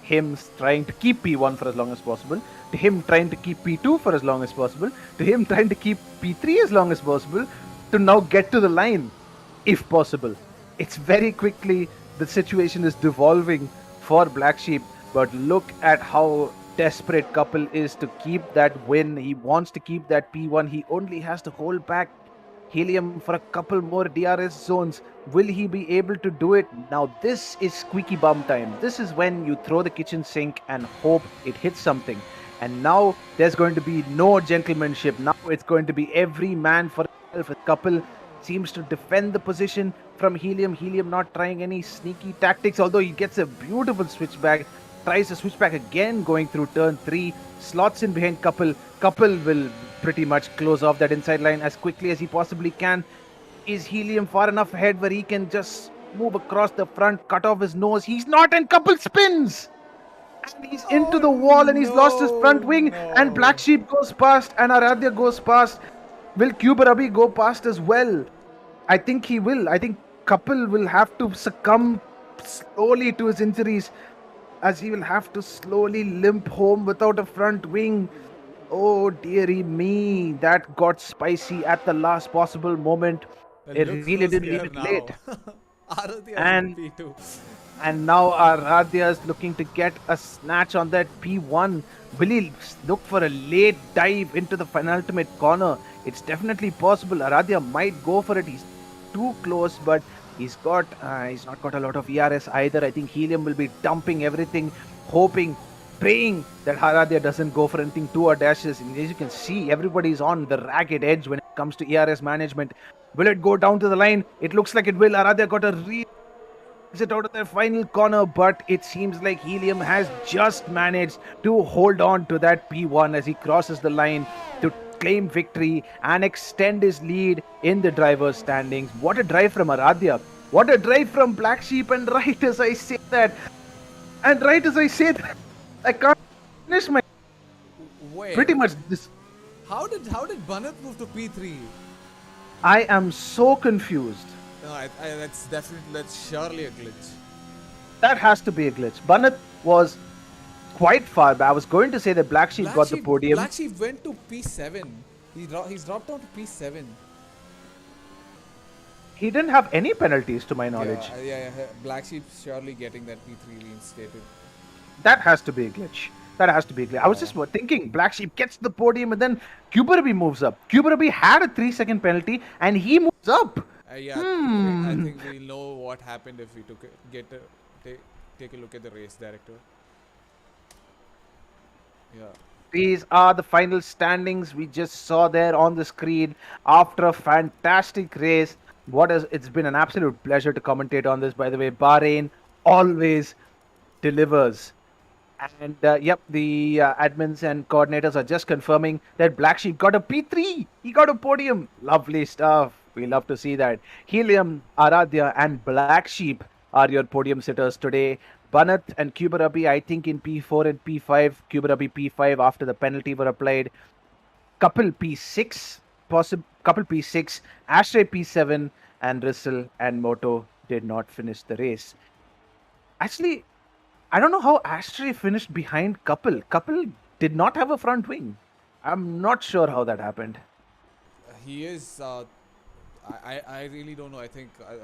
him trying to keep P1 for as long as possible, to him trying to keep P2 for as long as possible, to him trying to keep P3 as long as possible, to now get to the line, if possible. It's very quickly, the situation is devolving for Black Sheep, but look at how desperate Couple is to keep that win. He wants to keep that P1. He only has to hold back Helium for a couple more DRS zones. Will he be able to do it? Now this is squeaky bum time. This is when you throw the kitchen sink and hope it hits something. And now there's going to be no gentlemanship. Now it's going to be every man for himself. A couple seems to defend the position from Helium. Helium not trying any sneaky tactics, although he gets a beautiful switchback. Tries to switch back again going through turn 3. Slots in behind Couple. Couple will pretty much close off that inside line as quickly as he possibly can. Is Helium far enough ahead where he can just move across the front, cut off his nose? He's not, and Couple spins! And he's into the wall and he's lost his front wing. And Black Sheep goes past and Aradhya goes past. Will Kubarabi go past as well? I think he will. I think Couple will have to succumb slowly to his injuries, as he will have to slowly limp home without a front wing. Oh dearie me, that got spicy at the last possible moment. It really did leave it late. And now Aradhya is looking to get a snatch on that P1. Will he look for a late dive into the penultimate corner? It's definitely possible. Aradhya might go for it. He's too close, but he's not got a lot of ERS either. I think Helium will be dumping everything, hoping, praying that Aradhya doesn't go for anything too audacious. And as you can see, everybody's on the ragged edge when it comes to ERS management. Will it go down to the line? It looks like it will. Aradhya got a exit out of their final corner, but it seems like Helium has just managed to hold on to that P1 as he crosses the line to claim victory and extend his lead in the driver's standings. What a drive from Aradhya! What a drive from Black Sheep! And right as I say that, and right as I say that, I can't finish my Wait, pretty much this. how did Banat move to P3? I am so confused. No, that's surely a glitch. That has to be a glitch. Banat was quite far back. I was going to say that Black Sheep Black got the Sheep podium. Black Sheep went to P7. He's dropped down to P7. He didn't have any penalties to my knowledge. Yeah. Black Sheep surely getting that P3 reinstated. That has to be a glitch. That has to be a glitch. I was Yeah. just thinking Black Sheep gets the podium and then Kuberabi moves up. Kuberabi had a 3-second penalty and he moves up. Yeah, I think we'll know what happened if we take a look at the race director. Yeah. These are the final standings we just saw there on the screen after a fantastic race. It's been an absolute pleasure to commentate on this, by the way. Bahrain always delivers. And yep, the admins and coordinators are just confirming that Black Sheep got a P3. He got a podium. Lovely stuff. We love to see that. Helium, Aradhya, and Black Sheep are your podium sitters today. Banat and Kuberabi, I think, in P4 and P5. Kuberabi P5 after the penalty were applied. Couple P6, couple P6, Ashray P7, and Rissel and Moto did not finish the race. Actually, I don't know how Ashray finished behind Couple. Couple did not have a front wing. I'm not sure how that happened. He is. I really don't know. I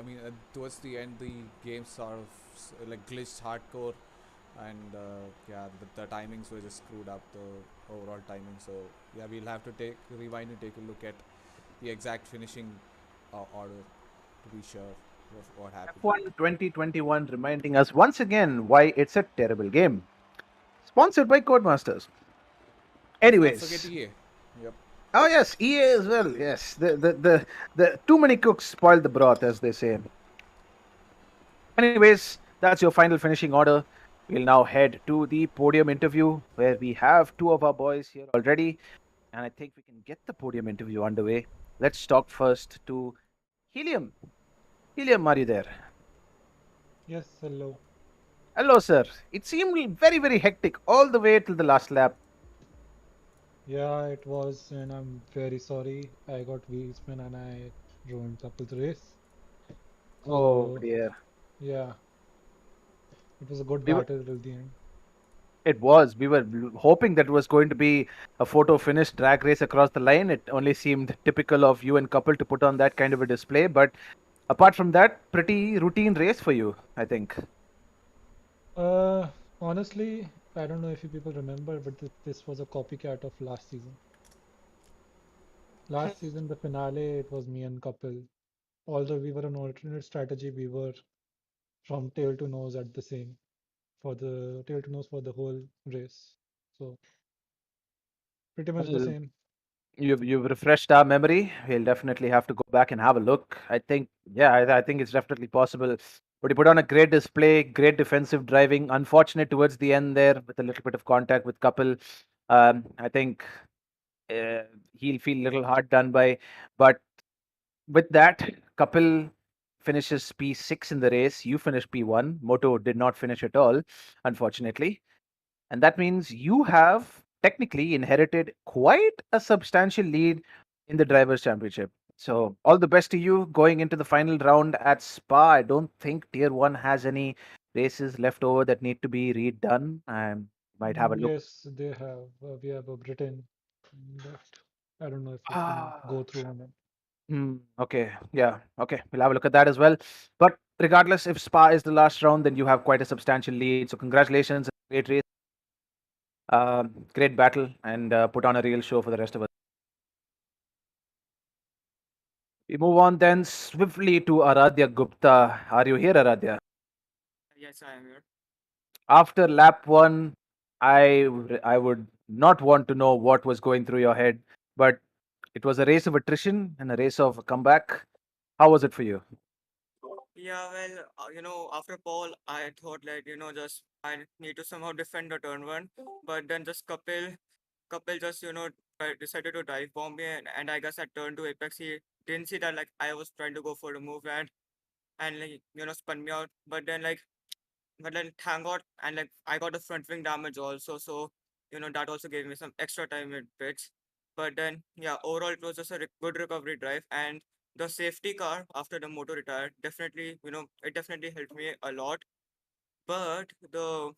mean, towards the end, the game sort of like glitched hardcore, and yeah, the timings were just screwed up, the overall timing. So yeah, we'll have to rewind and take a look at the exact finishing order to be sure of what happened. F1 2021 reminding us once again why it's a terrible game. Sponsored by Codemasters. Let's not forget Anyways. EA. Yep. Oh yes, EA as well. Yes, the too many cooks spoil the broth, as they say. Anyways, that's your final finishing order. We'll now head to the podium interview where we have two of our boys here already, and I think we can get the podium interview underway. Let's talk first to Helium. Helium, are you there? Yes, hello. Hello, sir. It seemed very, very hectic all the way till the last lap. Yeah, it was, and I'm very sorry. I got wheel spin and I ruined couple's race. Oh So, dear. yeah, it was a good We were, battle till the end. it was. We were hoping that it was going to be a photo finish drag race across the line. It only seemed typical of you and Couple to put on that kind of a display. But apart from that, pretty routine race for you, I think. Honestly, I don't know if you people remember, but this was a copycat of last season. Last season, the finale, it was me and couple. Although we were an alternate strategy, we were from tail to nose at the same for the tail to nose for the whole race. So pretty much the Well, same. you've refreshed our memory. We'll definitely have to go back and have a look. I think, yeah, I think it's definitely possible. But you put on a great display, great defensive driving. Unfortunate towards the end there with a little bit of contact with Couple. I think uh, he'll feel a little hard done by. But with that, Couple finishes P6 in the race. You finish P1. Moto did not finish at all, unfortunately. And that means you have technically inherited quite a substantial lead in the Drivers' Championship. So, all the best to you going into the final round at Spa. I don't think Tier 1 has any races left over that need to be redone. I might have a look. Yes, they have. We have a Britain left. I don't know if you can Ah, go through on it. okay. Yeah. Okay. We'll have a look at that as well. But regardless, if Spa is the last round, then you have quite a substantial lead. So, congratulations. Great race. Great battle and put on a real show for the rest of us. We move on then swiftly to Aradhya Gupta. Are you here, Aradhya? Yes, I am here. After lap one, I would not want to know what was going through your head, but it was a race of attrition and a race of a comeback. How was it for you? Yeah, well, after Paul, I thought like, just I need to somehow defend the turn one, but then just Kapil just, decided to dive bomb me, and I guess at turn two Apex, he didn't see that like I was trying to go for the move and like, spun me out, but then thank God, and like I got a front wing damage also, so that also gave me some extra time in bits. But then yeah, overall it was just a good recovery drive, and the safety car after the motor retired definitely it definitely helped me a lot. But the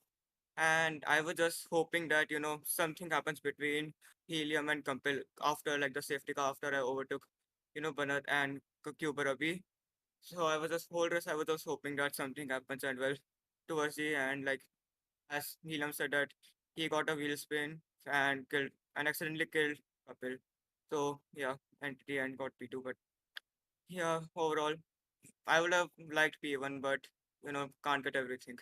and I was just hoping that something happens between Helium and Kampil after like the safety car after I overtook Banat and Kubarabi. So I was just whole race I was just hoping that something happens, and well, towards the end, like as Neelam said that he got a wheel spin and accidentally killed Kapil. So yeah, entity and got P2. But yeah, overall, I would have liked P1, but can't get everything.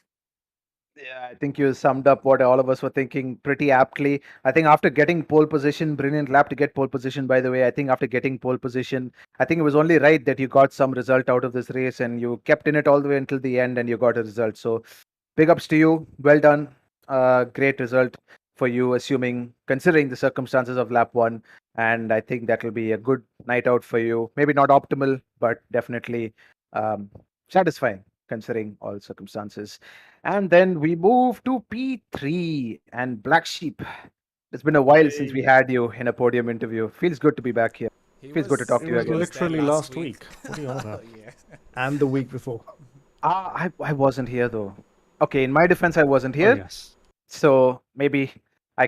Yeah, I think you summed up what all of us were thinking pretty aptly. I think after getting pole position, brilliant lap to get pole position, by the way. I think after getting pole position, I think it was only right that you got some result out of this race and you kept in it all the way until the end and you got a result. So big ups to you. Well done. Great result for you, assuming considering the circumstances of lap one. And I think that will be a good night out for you. Maybe not optimal, but definitely um, satisfying considering all circumstances. And then we move to P3 and Black Sheep. It's been a while since we Hey. had you in a podium interview. Feels good to be back here. He Feels good to was talk It to you was he again. was there literally last last week. week. What are you on about? Yeah. And the week before. I wasn't here though. Okay, in my defense, I wasn't Oh, here. yes. So maybe I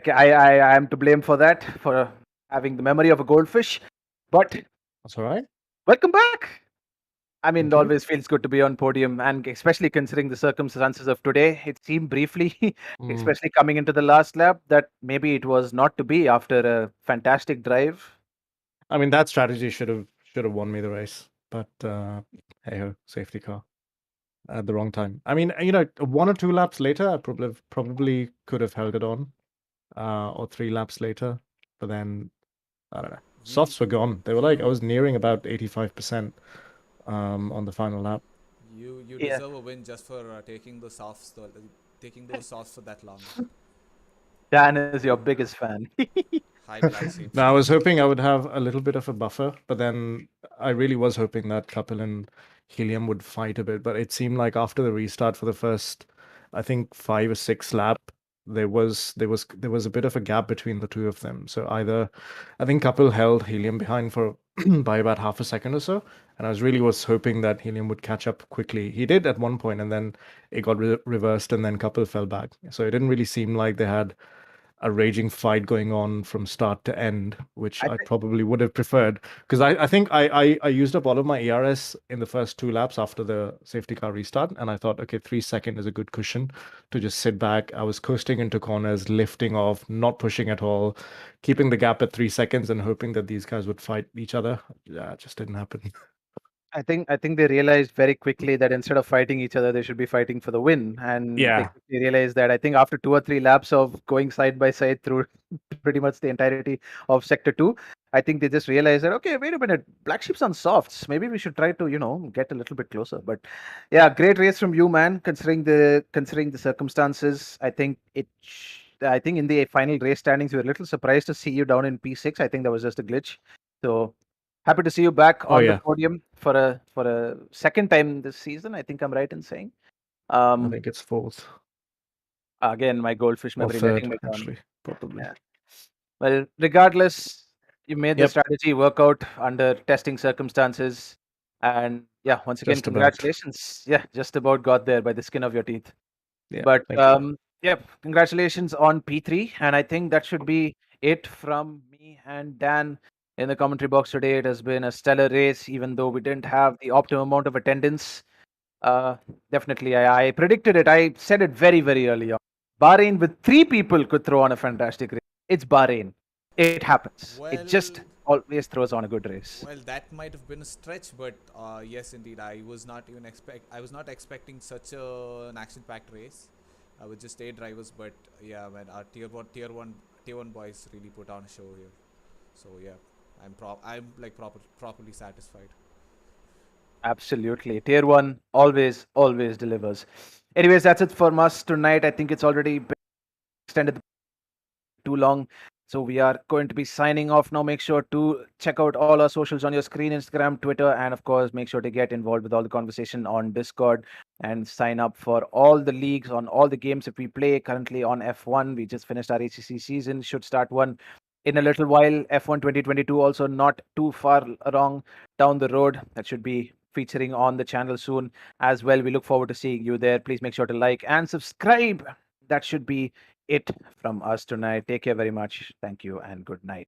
am to blame for that, for having the memory of a goldfish. But That's all right. welcome back. I mean, it Thank you. always feels good to be on podium, and especially considering the circumstances of today, it seemed briefly, Mm. especially coming into the last lap, that maybe it was not to be after a fantastic drive. I mean, that strategy should have won me the race, but hey ho, safety car at the wrong time. I mean, 1 or 2 laps later, I probably could have held it on, or 3 laps later, but then I don't know. You Softs were gone. They were like I was nearing about 85% on the final lap. you Yeah, deserve a win just for taking those softs for that long. Dan is your biggest fan. Hi, Black Sheep. Now, I was hoping I would have a little bit of a buffer, but then I really was hoping that Kapil and Helium would fight a bit. But it seemed like after the restart for the first, I think 5 or 6 lap, there was a bit of a gap between the two of them. So either I think Kapil held Helium behind for by about half a second or so, and I was hoping that Helium would catch up quickly. He did at one point, and then it got reversed, and then Kapil fell back. So it didn't really seem like they had a raging fight going on from start to end, which I I think probably would have preferred because I think I used up all of my ERS in the first 2 laps after the safety car restart, and I thought, okay, 3 second is a good cushion to just sit back. I was coasting into corners, lifting off, not pushing at all, keeping the gap at 3 seconds, and hoping that these guys would fight each other. Yeah, it just didn't happen. I think they realized very quickly that instead of fighting each other, they should be fighting for the win. And they Yeah, quickly realized that I think after 2 or 3 laps of going side by side through pretty much the entirety of Sector 2, I think they just realized that, okay, wait a minute, Black Sheep's on softs. Maybe we should try to, get a little bit closer. But yeah, great race from you, man, considering the circumstances. I think in the final race standings, we were a little surprised to see you down in P6. I think that was just a glitch. So happy to see you back oh on the yeah, podium for a second time this season. I think I'm right in saying. I Um, think it's fourth again, my goldfish or memory letting third me down. actually, probably. Yeah. Well, regardless, you made the Yep, strategy work out under testing circumstances, and yeah, once again, just about. congratulations. Yeah, just about got there by the skin of your teeth. Yeah, But thank you. yep, congratulations on P3, and I think that should be it from me and Dan in the commentary box today. It has been a stellar race, even though we didn't have the optimum amount of attendance. Uh, Definitely, I predicted it. I said it very, very early on. Bahrain with 3 people could throw on a fantastic race. It's Bahrain. It happens. It just Well, always throws on a good race. well, that might have been a stretch, but yes, indeed, I was not expecting such an action-packed race with just 8 drivers. But yeah, man, our tier one boys really put on a show here. So yeah, I'm like properly satisfied. Absolutely. Tier 1 always delivers. Anyways, that's it from us tonight. I think it's already been extended too long. So we are going to be signing off now. Make sure to check out all our socials on your screen, Instagram, Twitter, and of course, make sure to get involved with all the conversation on Discord and sign up for all the leagues on all the games that we play currently on F1. We just finished our ACC season, should start one in a little while. F1 2022 also not too far along down the road. That should be featuring on the channel soon as well. We look forward to seeing you there. Please make sure to like and subscribe. That should be it from us tonight. Take care very much. Thank you and good night.